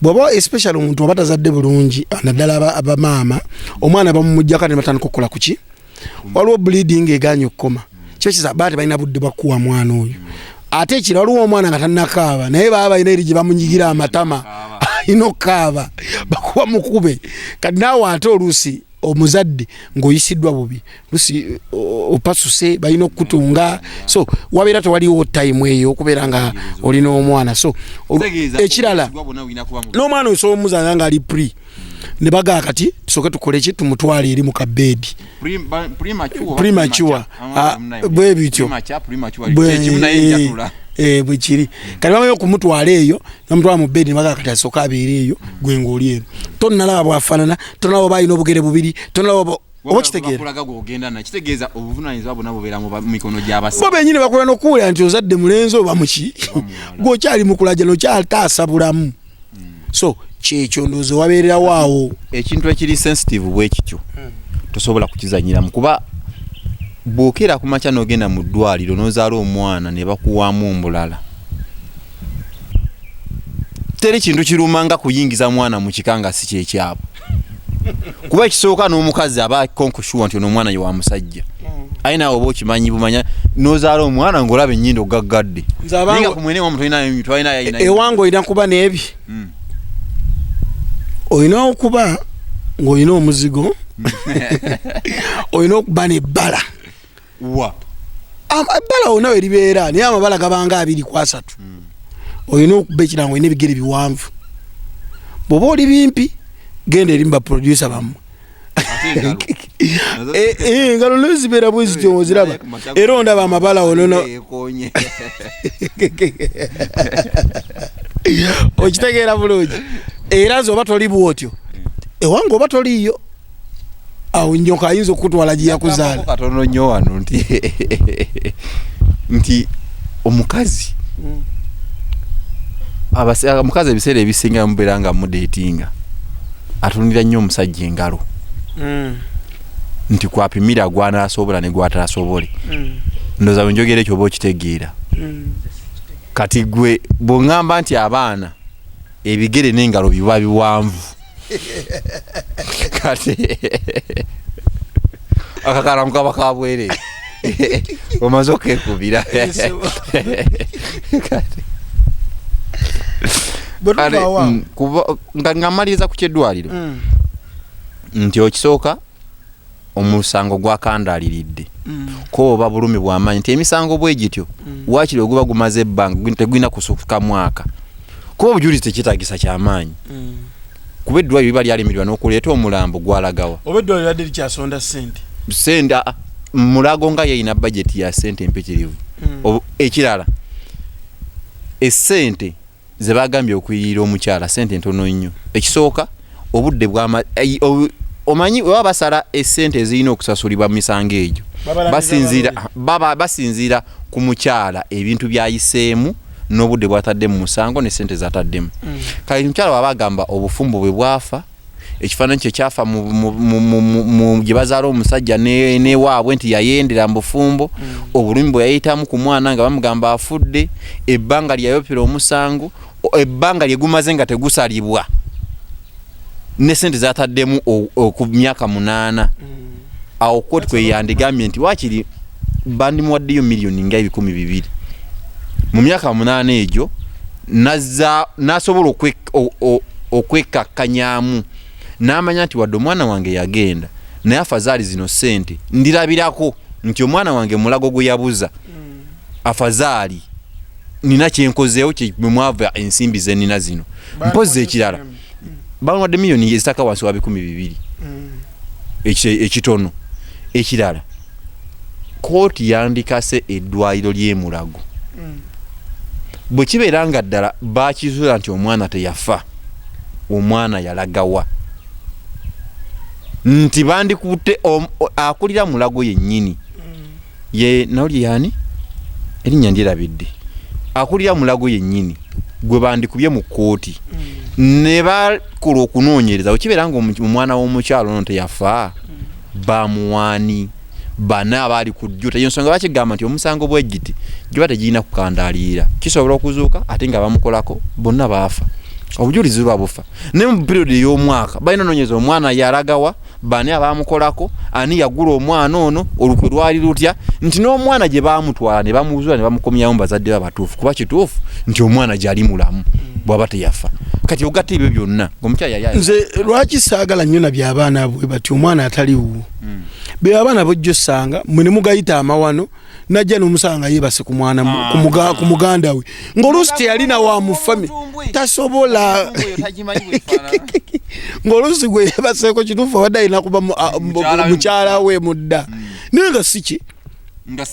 bw'oba especially omuntu oba tazadde bulungi naddala abamaama omwana bamumujjako ne batandika okukola kuki waliwo bleeding eganye okukoma kyo kizaba ate balina budde bwakuwa mwana oyo ate ekira waliwo omwana nga tannakaaba naye baba balina eri gye bamunyigira amatama alina okukaaba bakuba mukube kati naawe ate oluusi omuzadde ng'oyisiddwa bubi lusi opasuse balina okukutunga so wabeera tewaliwo time eyo okubeera nga olina omwana so ekirala n'omwana osobola omuzaala nga ali pre ne bagaa kati tusooke tukole ki tumutwale eri mu kabeedi premature bwe bityo bwe kiri kati bamaze okumutwala eyo namutwala mu beedi ne bagaa kati asooka abeere eyo gwe ng'oli eno tonnalaba bwafaanana tonnalaba oba alina obugere bubiri tonnalaba oba kitegeera bo bennyini bakola n'okuwulira nti ozadde mulenzi oba muki gw'okyali mukulaja nokyataasa bulamu so kyekyo ndowooza wabeererawo awo ekintu ekiri sensitive bwe kityo tosobola kukizanyiramu kuba bw'okeera ku makya n'ogenda mu ddwaliro n'ozaala omwana ne bakuwaamu omulala teri kintu kirumanga kuyingiza mwana mu kikanga si kyekyabo kuba ekisooka n'omukazi aba konkushuwa nti ono omwana ye wa musajja aina obo okimanyi bumanya nozaala omwana ng'olaba ennyindo gaggadde ninga ku mwene wamu tolina yayina ewange olina kuba n'ebi olina okuba ng'olina omuzigo olina okuba n'ebbala ebbala olina we libeera naye amabala gabanga 2-3 olina okuba ekirango olina ebigere biwanvu bw'oba oli bimpi genda eri mubaproducer bammwe engalo nezibeera bwe zityo oziraba era ondaba amabala onono okitegeera bulungi era nze oba toli bwotyo ewange oba toliiyo awo nyoka ayinza okutwala gye yakuzaala katono nnyo wano nti omukazi omukazi ebiseera ebisinga mubeera nga mudeetinga atundira nnyo omusajja engalo nti kwapimira gwanaasobola ne gwataasobole ndooza bwe njogera ekyo oba okitegeera kati gwe bw'oŋŋamba nti abaana ebigere n'engalo biba biwanvu kati akakalamu kaba kabwere omaze okekubira nga ngamaliriza ku kyeddwaliro nti okisooka omusango gwakandaliridde ko oba bulumi bw'amaanyi nti emisango bwe gityo waakiri oguba gumaze ebbanga tegulina kusuka mwaka kuba obujulizi tekitagisa kyamaanyi kuba eddwaliro liba lyalimirwa n'okuleeta omulambo gwalagawa oba eddwaliro lyadde likyasonda sente mulago nga yeyina bajeti ya sente empitirivu ekirala esente ze bagambye okuyirira omukyala sente ntono nnyo ekisooka obudde omanyi baba basala esente ezirina okusasulibwa mu misango egyo basinziira ku mukyala ebintu byayiseemu n'obudde bwatadde mu musango ne sente zataddemu kale mukyala waba agamba obufumbo bwe bwafa ekifaananyi kye kyafa gye bazaala omusajja newaabwe nti yayendera mu bufumbo obulumi bwe yayitamu ku mwana nga bamugamba afudde ebbanga lyayopera omusango ebbanga lyegumaze nga tegusalibwa ne sente zataddemu ku myaka 8 awo koti kwe yandigambye nti waakiri bandimuwaddeyo miliyoni nga 200,000 mu myaka 8 egyo nasobola okwekakkanyamu n'amanya nti wadde omwana wange yagenda naye afazaali zino sente ndirabirako nti omwana wange mulago gwe yabuza afazaali nina kyenkozeewo kyemwava ensimbi ze nina zino mpozi ekirala bawadde miliyoni ezitaka wansi wa 200,000 ekitono ekirala kooti yandikase eddwaliro ly'emulago bwe kibeera nga ddala bakizuula nti omwana teyafa omwana yalagawa nti bandikutte akulira mulago yennyini ye nawuli yani erinnya ndyerabidde akulira mulago yennyini gwe bandikubye mu kooti ne bakola okunoonyereza wekibeera nga omwana w'omukyalo ono teyafa bamuwaani bana abaali ku jjuta eyo nsonga bakigamba nti omusango bwegiti giba tegirina kukandaalirira kisobola okuzuuka ate nga bamukolako bonna baafa obujulizi lwabufa naye mu periodi ey'omwaka balina noonyereza omwana yalagawa bani abamukolako ani yagula omwana ono olukwe lwali lutya nti n'omwana gye baamutwala ne bamuzuula ne bamukomyawo mu bazadde babatuufu kuba kituufu nti omwana gyali mulamu bw'aba teyafa kati ogatta ebyo byonna omukyala nze lwaki saagala nnyo nabyo abaana bwe bati omwana ataliwo be abaana bojjo osanga mwe ne mugayita amawano najja n'omusanga yeebase ku mwana ku muganda we ng'oluusi teyalina wa mu fami tasobola ng'oluusi gwe yeebaseeko kituufu abadde alina kuba mukyala we mudda naye nga si ki nga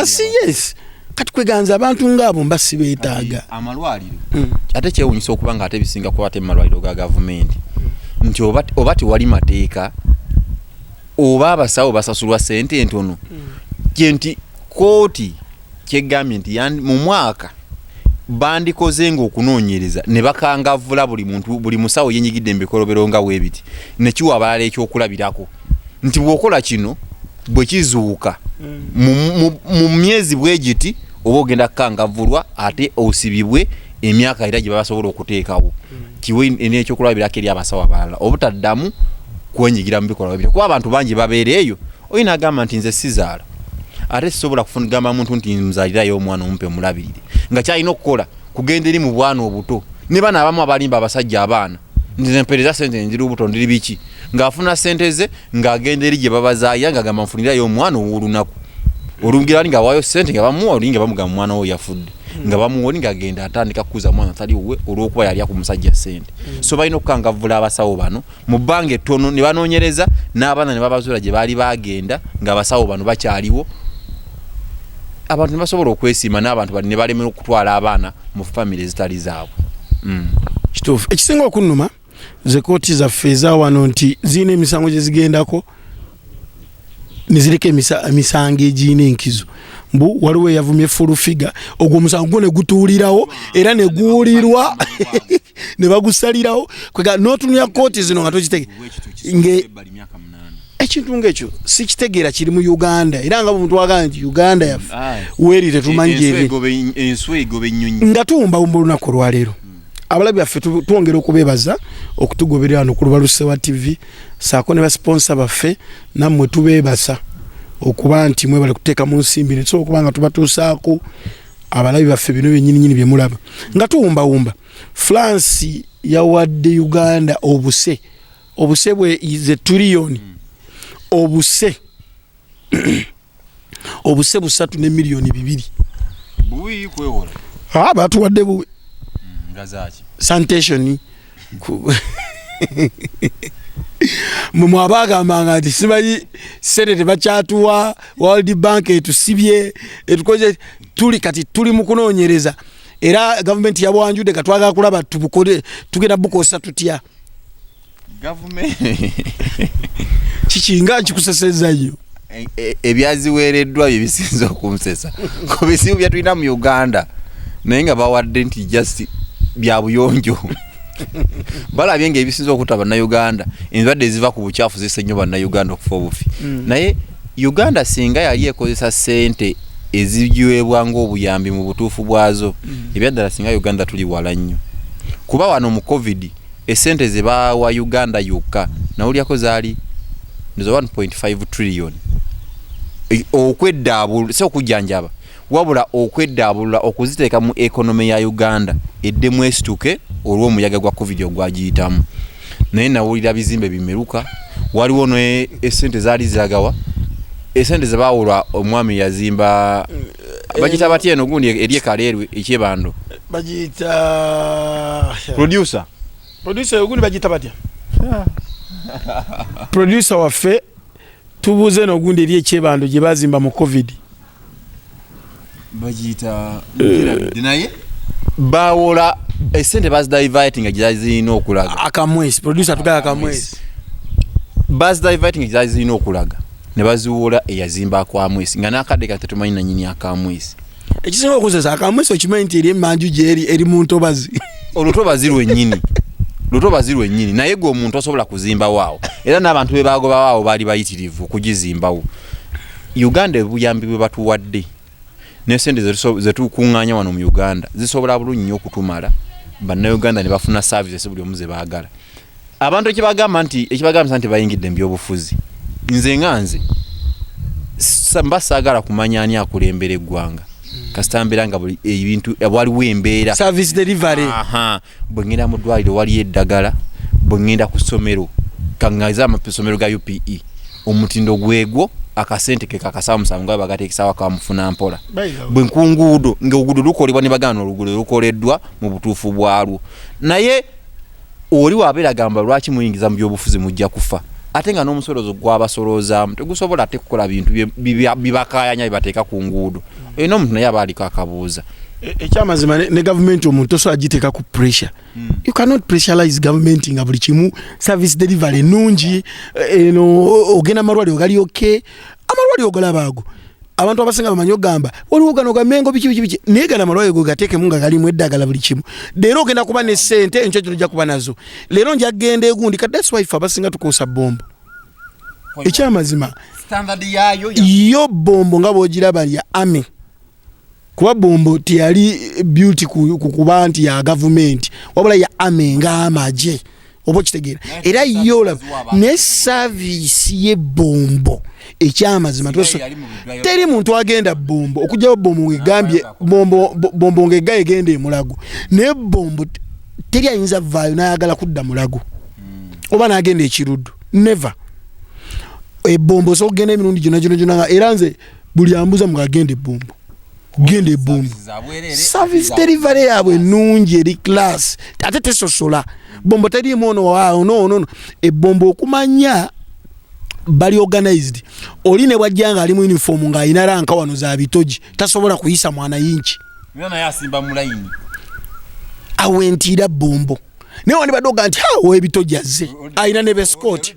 si yes kati kweganza abantu ng'abo mba si beetaaga amalwaliro ate kyewuunyisa okuba nga ate bisinga kuba ate mu malwaliro ga gavumenti nti oba tewali mateeka oba abasawo basasulwa sente entono nti kooti kyegambye nti mu mwaka bandikoze nga okunoonyereza ne bakangavula buli musawo yenyigidde embikolobero nga weebiti nekiwa abalala ekyokulabirako nti bw'okola kino bwe kizuuka mu myezi bwe giti oba ogenda kukangavulwa ate osibibwe emyaka era gye basobola okuteekawo kiwe n'ekyo kulabirako eri abasawo abalala obutaddamu kwenyigira mu bikolwa bibyo kuba abantu bangi babeera eyo oyina agamba nti nze sizaala ate sisobola kufungamba muntu nti muzaalirayo omwana omumpe mulabirire nga kyalina okukola kugenda eri mu bwana obuto ne bana abamu abalimba abasajja abaana nze mpereza sente ndiri obuto ndiri biki ng'afuna sente ze ng'agenda eri gye babazaaya ng'agamba nfunirayo omwana ow'olunaku olungira nga waayo sente nga bamuwa olinga bamugamba mwana wo yafudde nga bamuwa olinga agenda atandika kukuza mwana atali we olw'okuba yali akumusajja sente so balina okukangavvula abasawo bano mu bbanga ettono ne banoonyereza n'abaana ne babazuula gye baali bagenda ng'abasawo bano bakyaliwo abantu ne basobola okwesiima n'abantu bali ne balemera okutwala abaana mu famire ezitali zaabwe kituufu ekisinga okunnuma ze kooti zaffe eza wano nti zirina emisango gye zigendako ne ziriko emisango egirina enkizo mbu waliwo eyavumye full figure ogwo omusango gwo ne gutuulirawo era ne guwulirwa ne bagusalirawo kwega n'otunula kooti zino nga tokitege ekintu ng'ekyo sikitegeera kiri mu Uganda era nga omuntu wagamba nti Uganda yaffe weeri tetumanyi nga tuwumbawumba olunaku olwaleero abalabi baffe twongera okubeebaza okutugoberera wano ku Lubalusewa wa TV saako ne basponsa baffe nammwe tubeebasa okuba nti mwebale kuteeka mu nsimbi ne tusobola okuba nga tubatuusaako abalabi baffe bino byennyini bye mulaba nga tuwumbawumba France yawadde Uganda obuse bwe is a trillion obuse 3 miliyoni 2 buwi kwewola batuwadde buwi ngazaaki sanitation mwe abagambanga nti simanyi sente tebakyatuwa World Bank etusibye etukoze tuli mu kunoonyereza era gavumenti yabwanjudde katwagala kulaba tubukole tugenda bukosa tutya gavumenti kikinga nkikusesezzayo ebyaziweereddwa bye bisinza okunsesa ku bisibu bye tulina mu Uganda naye nga bawadde nti just bya buyonjo balabye ng'ebisinza okutaba na Uganda endwadde eziva ku bukyafu zisse nnyo banna Uganda okufa obufi naye Uganda singa yali ekozesa sente ezigiweebwa ng'obuyambi mu butuufu bwazo ebyaddala singa Uganda tuli wala nnyo kuba wano mu COVID esente ze bawa Uganda yokka nawulyako zaali 1.5 trillion okweddaabulula si okujjanjaba wabula okweddaabulula okuziteeka mu economy ya Uganda eddemu esituke olw'omuyaga gwa COVID ogwagiyitamu naye nawulira bizimbe bimeruka waliwo ne esente zaali ziragawa esente ze baawulwa omwami yazimba bagita batya eno gundi eri ekaleerwe ekyebando bagiyita producer ogundi bagiyita batya producer waffe tubuuze n'ogundi eri ekyebando gye bazimba mu COVID bagiyita naye bawola esente bazidivating nga gyazirina okulaga akamwesi producer tugala akamwesi bazidivating nga gyazirina okulaga ne baziwola eyazimba akwamwesi nga n'akadde kati tetumanyi nanyini akamwesi ekisinga okusesa akamwesi okimanyi nti eri emmanju gyeri eri mu ntobazi olutobazi lwennyini naye gwe omuntu osobola kuzimba waawo era n'abantu be bagoba waawo baali bayitirivu okugizimbawo Uganda ebuyambi bwe batuwadde n'esente zetukuŋŋaanya wano mu Uganda zisobola bulungi nnyo okutumala bannayuganda ne bafuna services buli omu ze baagala abantu ekibagamba nti bayingidde mu byobufuzi nze mbasaagala kumanya ani akulembera eggwanga kasita mbeera nga buli ebintu waliwo embeera service delivery bwe ngenda mu ddwaliro waliyo eddagala bwe ngenda ku ssomero kaŋŋaza amasomero ga UPE omutindo gwegwo akasente ke kakasaba musanvu nga bagateekisawo akamufuna mpola bwe nkunguudo ng'oluguudo lukolebwa ne bagana oluguudo lukoleddwa mu butuufu bwalwo naye oli wabeera gamba lwaki muyingiza mu byobufuzi mujja kufa ate nga n'omusolozo gw'abasoloozaamu tegusobola ate kukola bintu bibakaayanya bibateeka ku nguudo eyo n'omuntu naye aba aliko akabuuza ekyamazima ne gavumenti omuntu osobola giteeka ku pressure you cannot pressurize government nga buli kimu service delivery nungi eno ogenda amalwaliro gali okay amalwaliro galabaago abantu abasinga bamanyi ogamba waliwo gano gamengo biki naye gana amalwaliro go gateekemu nga galimu eddagala buli kimu leero ogenda kuba ne ssente enkyo kino ojja kuba nazo leero nja genda egundi kati that's why abasinga tukoosa bombo ekyamazima standard yayo yo bombo nga bw'ogiraba lya ame kuba bombo tiyali beauty kukuba nti ya government wabula ya amenga amaje obo kitegeera era yola ne service ye bombo ekyamazima teri muntu agenda bombo okujja bombo ngegambye bombo ngegaye gende mulago ne bombo teri ayinza vayo nayagala kudda mulago oba nagenda ekiruddu never bombo so genda emirundi jona era nze buli ambuza mugagende bombo gende bombo service delivery yabwe nungi eri class ate tesosola bombo teri mono wao no bombo okumanya bali organized oline bwajjanga ali mu uniform nga ina ranka wano za bitoji tasobola kuyisa mwana yinchi mwana yasimba mu line awentira bombo ne wandi badoga nti hawo ebitoji azze aina nebe Scott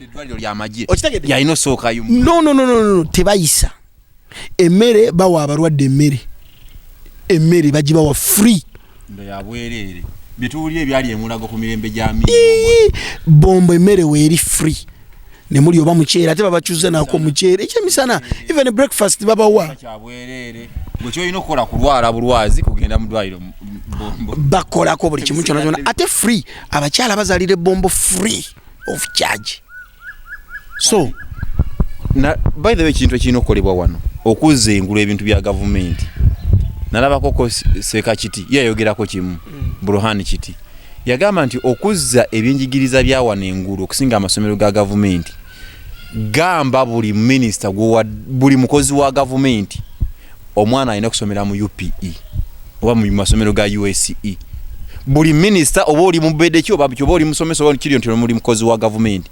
ya ino soka yu no tebayisa emmere bawa abalwadde emmere bajiba wa free ndo yabwerere bituli ebyali emulago ku mirembe jami bombo emmere weri free ne muli oba mukyera ate babachuza nako mukyera ekyemisana even breakfast babawa kyabwerere gwe ino kola kulwala bulwazi kugenda mu dwaliro bombo bakola ko buli kimu kyona ate free abakyala bazalire bombo free of charge so na by the way kintu ekino kolebwa wano okuzza engulu ebintu bya government nalaba koko seka kiti yayogerako kimu Burhani kiti yagamba nti okuzza ebyenjigiriza bya wano engulu okusinga amasomero ga government gamba buli minister buli mukozi wa government omwana alina kusomera mu UPE oba mu masomero ga USE buli minister oba oli mubede ki oba oli musomesa oba kiri nti muri mukozi wa government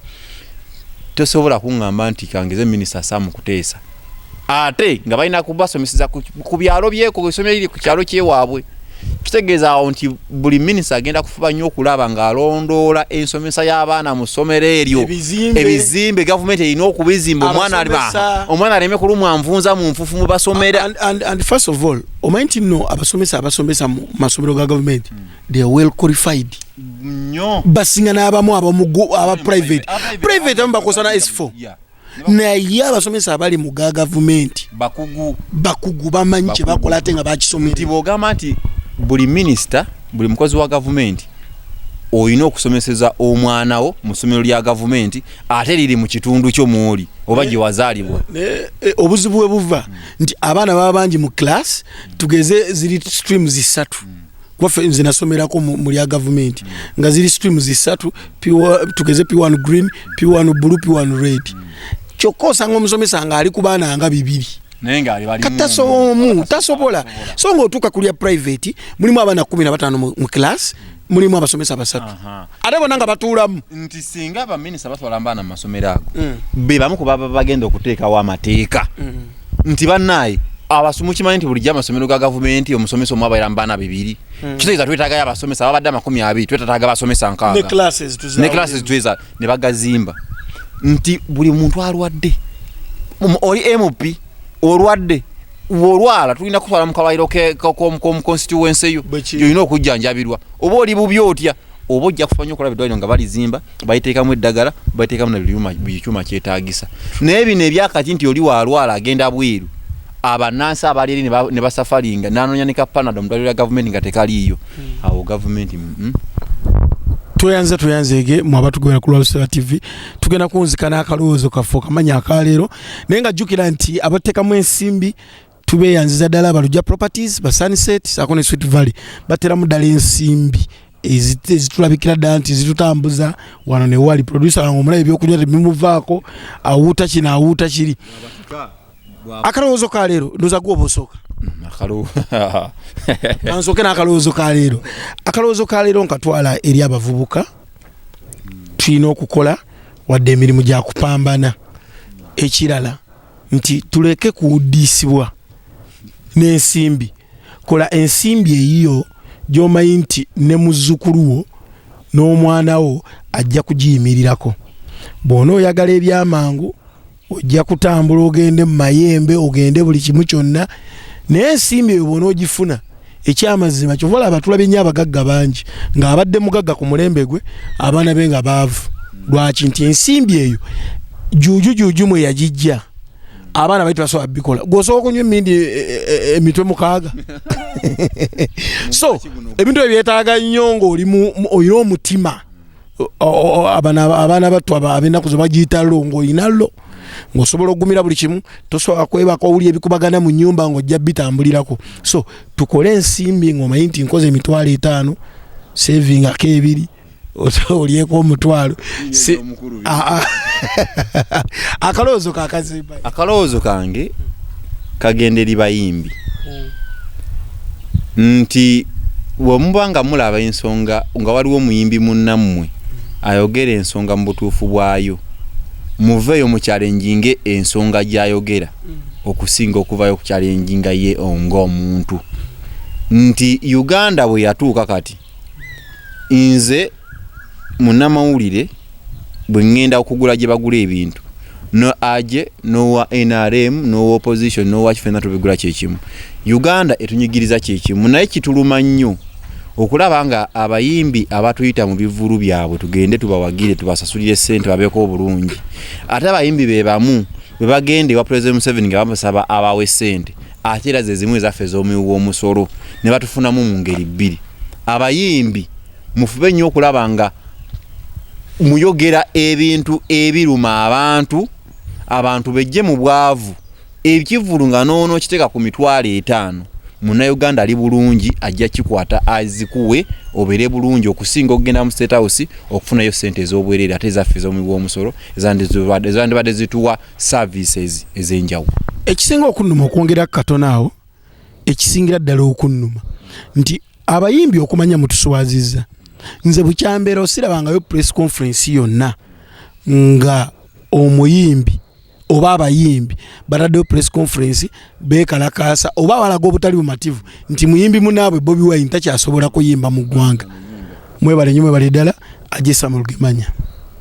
tosobola kungamba nti kangeze minister Sam Kuteesa ate nga balina kubasomeseza ku byalo byeko kusomera iri ku kyalo kyewaabwe kitegeeza awo nti buli minister agenda kufuba nnyo okulaba ng'alondoola ensomesa y'abaana mu ssomero eryo ebizimbe gavumenti erina okubizimba omwana aleme kulumwa nvunza mu nfufu mu basomera and first of all omanyi nti nno abasomesa mu masomero ga gavumenti they are well qualified nnyo basinga n'abamu aba private abamu bakosa na S4 naye abasomesa abali mu ga gavumenti bakugu bamanyi kye bakola ate nga bakisomera nti bw'ogamba nti buli minister buli mukozi wa gavumenti oyina okusomeseza omwana wo mu ssomero lya gavumenti ate liri mu kitundu kyo mwoli oba gye wazaalibwa obuzibu bwe buva nti abaana baba bangi mu class tugeze ziri streams 3 kwaffe nze nasomerako mu lya gavumenti nga ziri streams 3 tugeze P1 green P1 blue P1 red kyokka osanga omusomesa nga ali ku baana nga 2 nenga ali bali tasobola so ng'otuuka kulya private mulimu abaana 15 mu class mulimu abasomesa 3 ate bona nga batuulamu nti singa abaminisa batwala abaana mu masomero ago be bamu ku baba bagenda okuteekawo amateeka nti bannaye abasumu kimanyi nti bulijja amasomero ga gavumenti omusomesa omu abaira mu baana 2 kitegeeza twetaagayo abasomesa babadde 20 twetaaga abasomesa 6 ne classes tweza ne bagazimba nti buli muntu alwadde oli MP olwadde olwala tulina kutwala mu kalwairo mu constituency yo yolina okujjanjabirwa oba oli bubi otya oba ojja kufanya okulaba eddwaliro nga balizimba bayiteekamu eddagala bayiteekamu nebyuma kyetaagisa naye bino ebyakati nti oli walwala agenda bweru abanansi abali eri ne basafaringa nanoonya ne kapanado mu ddwaliro lya gavumenti nga tekaliiyo awo gavumenti tuyanzege mwabatugera ku Lwabisera TV tugenda kunzika n'akalowoozo kaffe kamanya akaleero naye nga jjukira nti abateekamu ensimbi tubeeyanziza ddala abalujja properties ba Sunset saako ne Sweet Valley bateramu ddala ensimbi ezitulabikira ddala nti zitutambuza wano ne wali producer wange omulabe ebyokunywa tebimuvaako awuuta kino awuuta kiri akalowoozo ka leero ndoza gwe oba osooka ansooke n'akalowoozo ka leero akalowoozo ka leero nkatwala eri abavubuka tulina okukola wadde emirimu gya kupambana ekirala nti tuleke kuwuddisibwa n'ensimbi kola ensimbi eyiyo gy'omanyi nti ne muzzukulu wo n'omwana wo ajja kugiyimirirako bw'ona oyagala ebyamangu ojja kutambula ogende mu mayembe ogende buli kimu kyonna naye ensimbi eyo bw'ona ogifuna ekyamazima kyovala abatulabe nnyo abagagga bangi ng'abadde mugagga ku mulembe gwe abaana be nga baavu lwaki nti ensimbi eyo juuju mwe yagijja abaana baitu basobola bikola gwosobola okunywa emmindi emitwe mukaaga so ebintu ebyetaaga nnyo ng'olina omutima abaana battu ab'ennaku ze bagiyita lo ng'olina lo ng'osobola okugumira buli kimu tosobola kwebaka owuli ebikubagana mu nnyumba ng'ojja bitambulirako so tukole ensimbi ng'omanyi nti nkoze emitwalo 5 savingako 2 olyeko omutwalo akalowoozo kange kagenda eri bayimbi nti bwemuba nga mulaba ensonga nga waliwo omuyimbi munnammwe ayogera ensonga mu butuufu bwayo muveeyo mu kyalenjinge ensonga gy'ayogera okusinga okuvayo ku kyalenjinga ye ng'omuntu nti Uganda bwe yatuuka kati nze munnamawulire bwe ngenda okugula gye bagula ebintu no aje nowa NRM nowa opposition nowa kifena tubigula kyekimu Uganda etunyigiriza kyekimu naye kituluma nnyo okulaba nga abayimbi abatuyita mu bivulu byabwe tugende tubawagire tubasasulire ssente babeeko obulungi ate abayimbi be bamu bwe bagende wa President Museveni nga bamusaba abawe ssente ate era ze zimu ezaffe ez'omuwi w'omusolo ne batufunamu mu ngeri 2 abayimbi mufube nnyo okulaba nga muyogera ebintu ebiruma abantu bejje mu bwavu ekivulu nga noono kiteeka ku mitwalo 5 Munnayuganda ali bulungi ajja kikwata azikuwe obere bulungi okusinga okugenda mu State House okufunayo ssente ez'obwerere ate ezaffe ez'omuwi w'omusolo ezandibadde zituwa services ez'enjawulo. Ekisinga okunnuma okwongera katono awo ekisingira ddala okunnuma nti abayimbi okumanya mutuswazizza nze bukyambeera osirabangayo press conference yonna nga omuyimbi oba abayimbi bataddeyo press conference bekalakasa oba balaga obutali bumativu nti muyimbi munaabwe Bobiwine takyasobola kuyimba mu ggwanga. Mwebale nnyo mwebale ddala ajesa mu Lugemanya.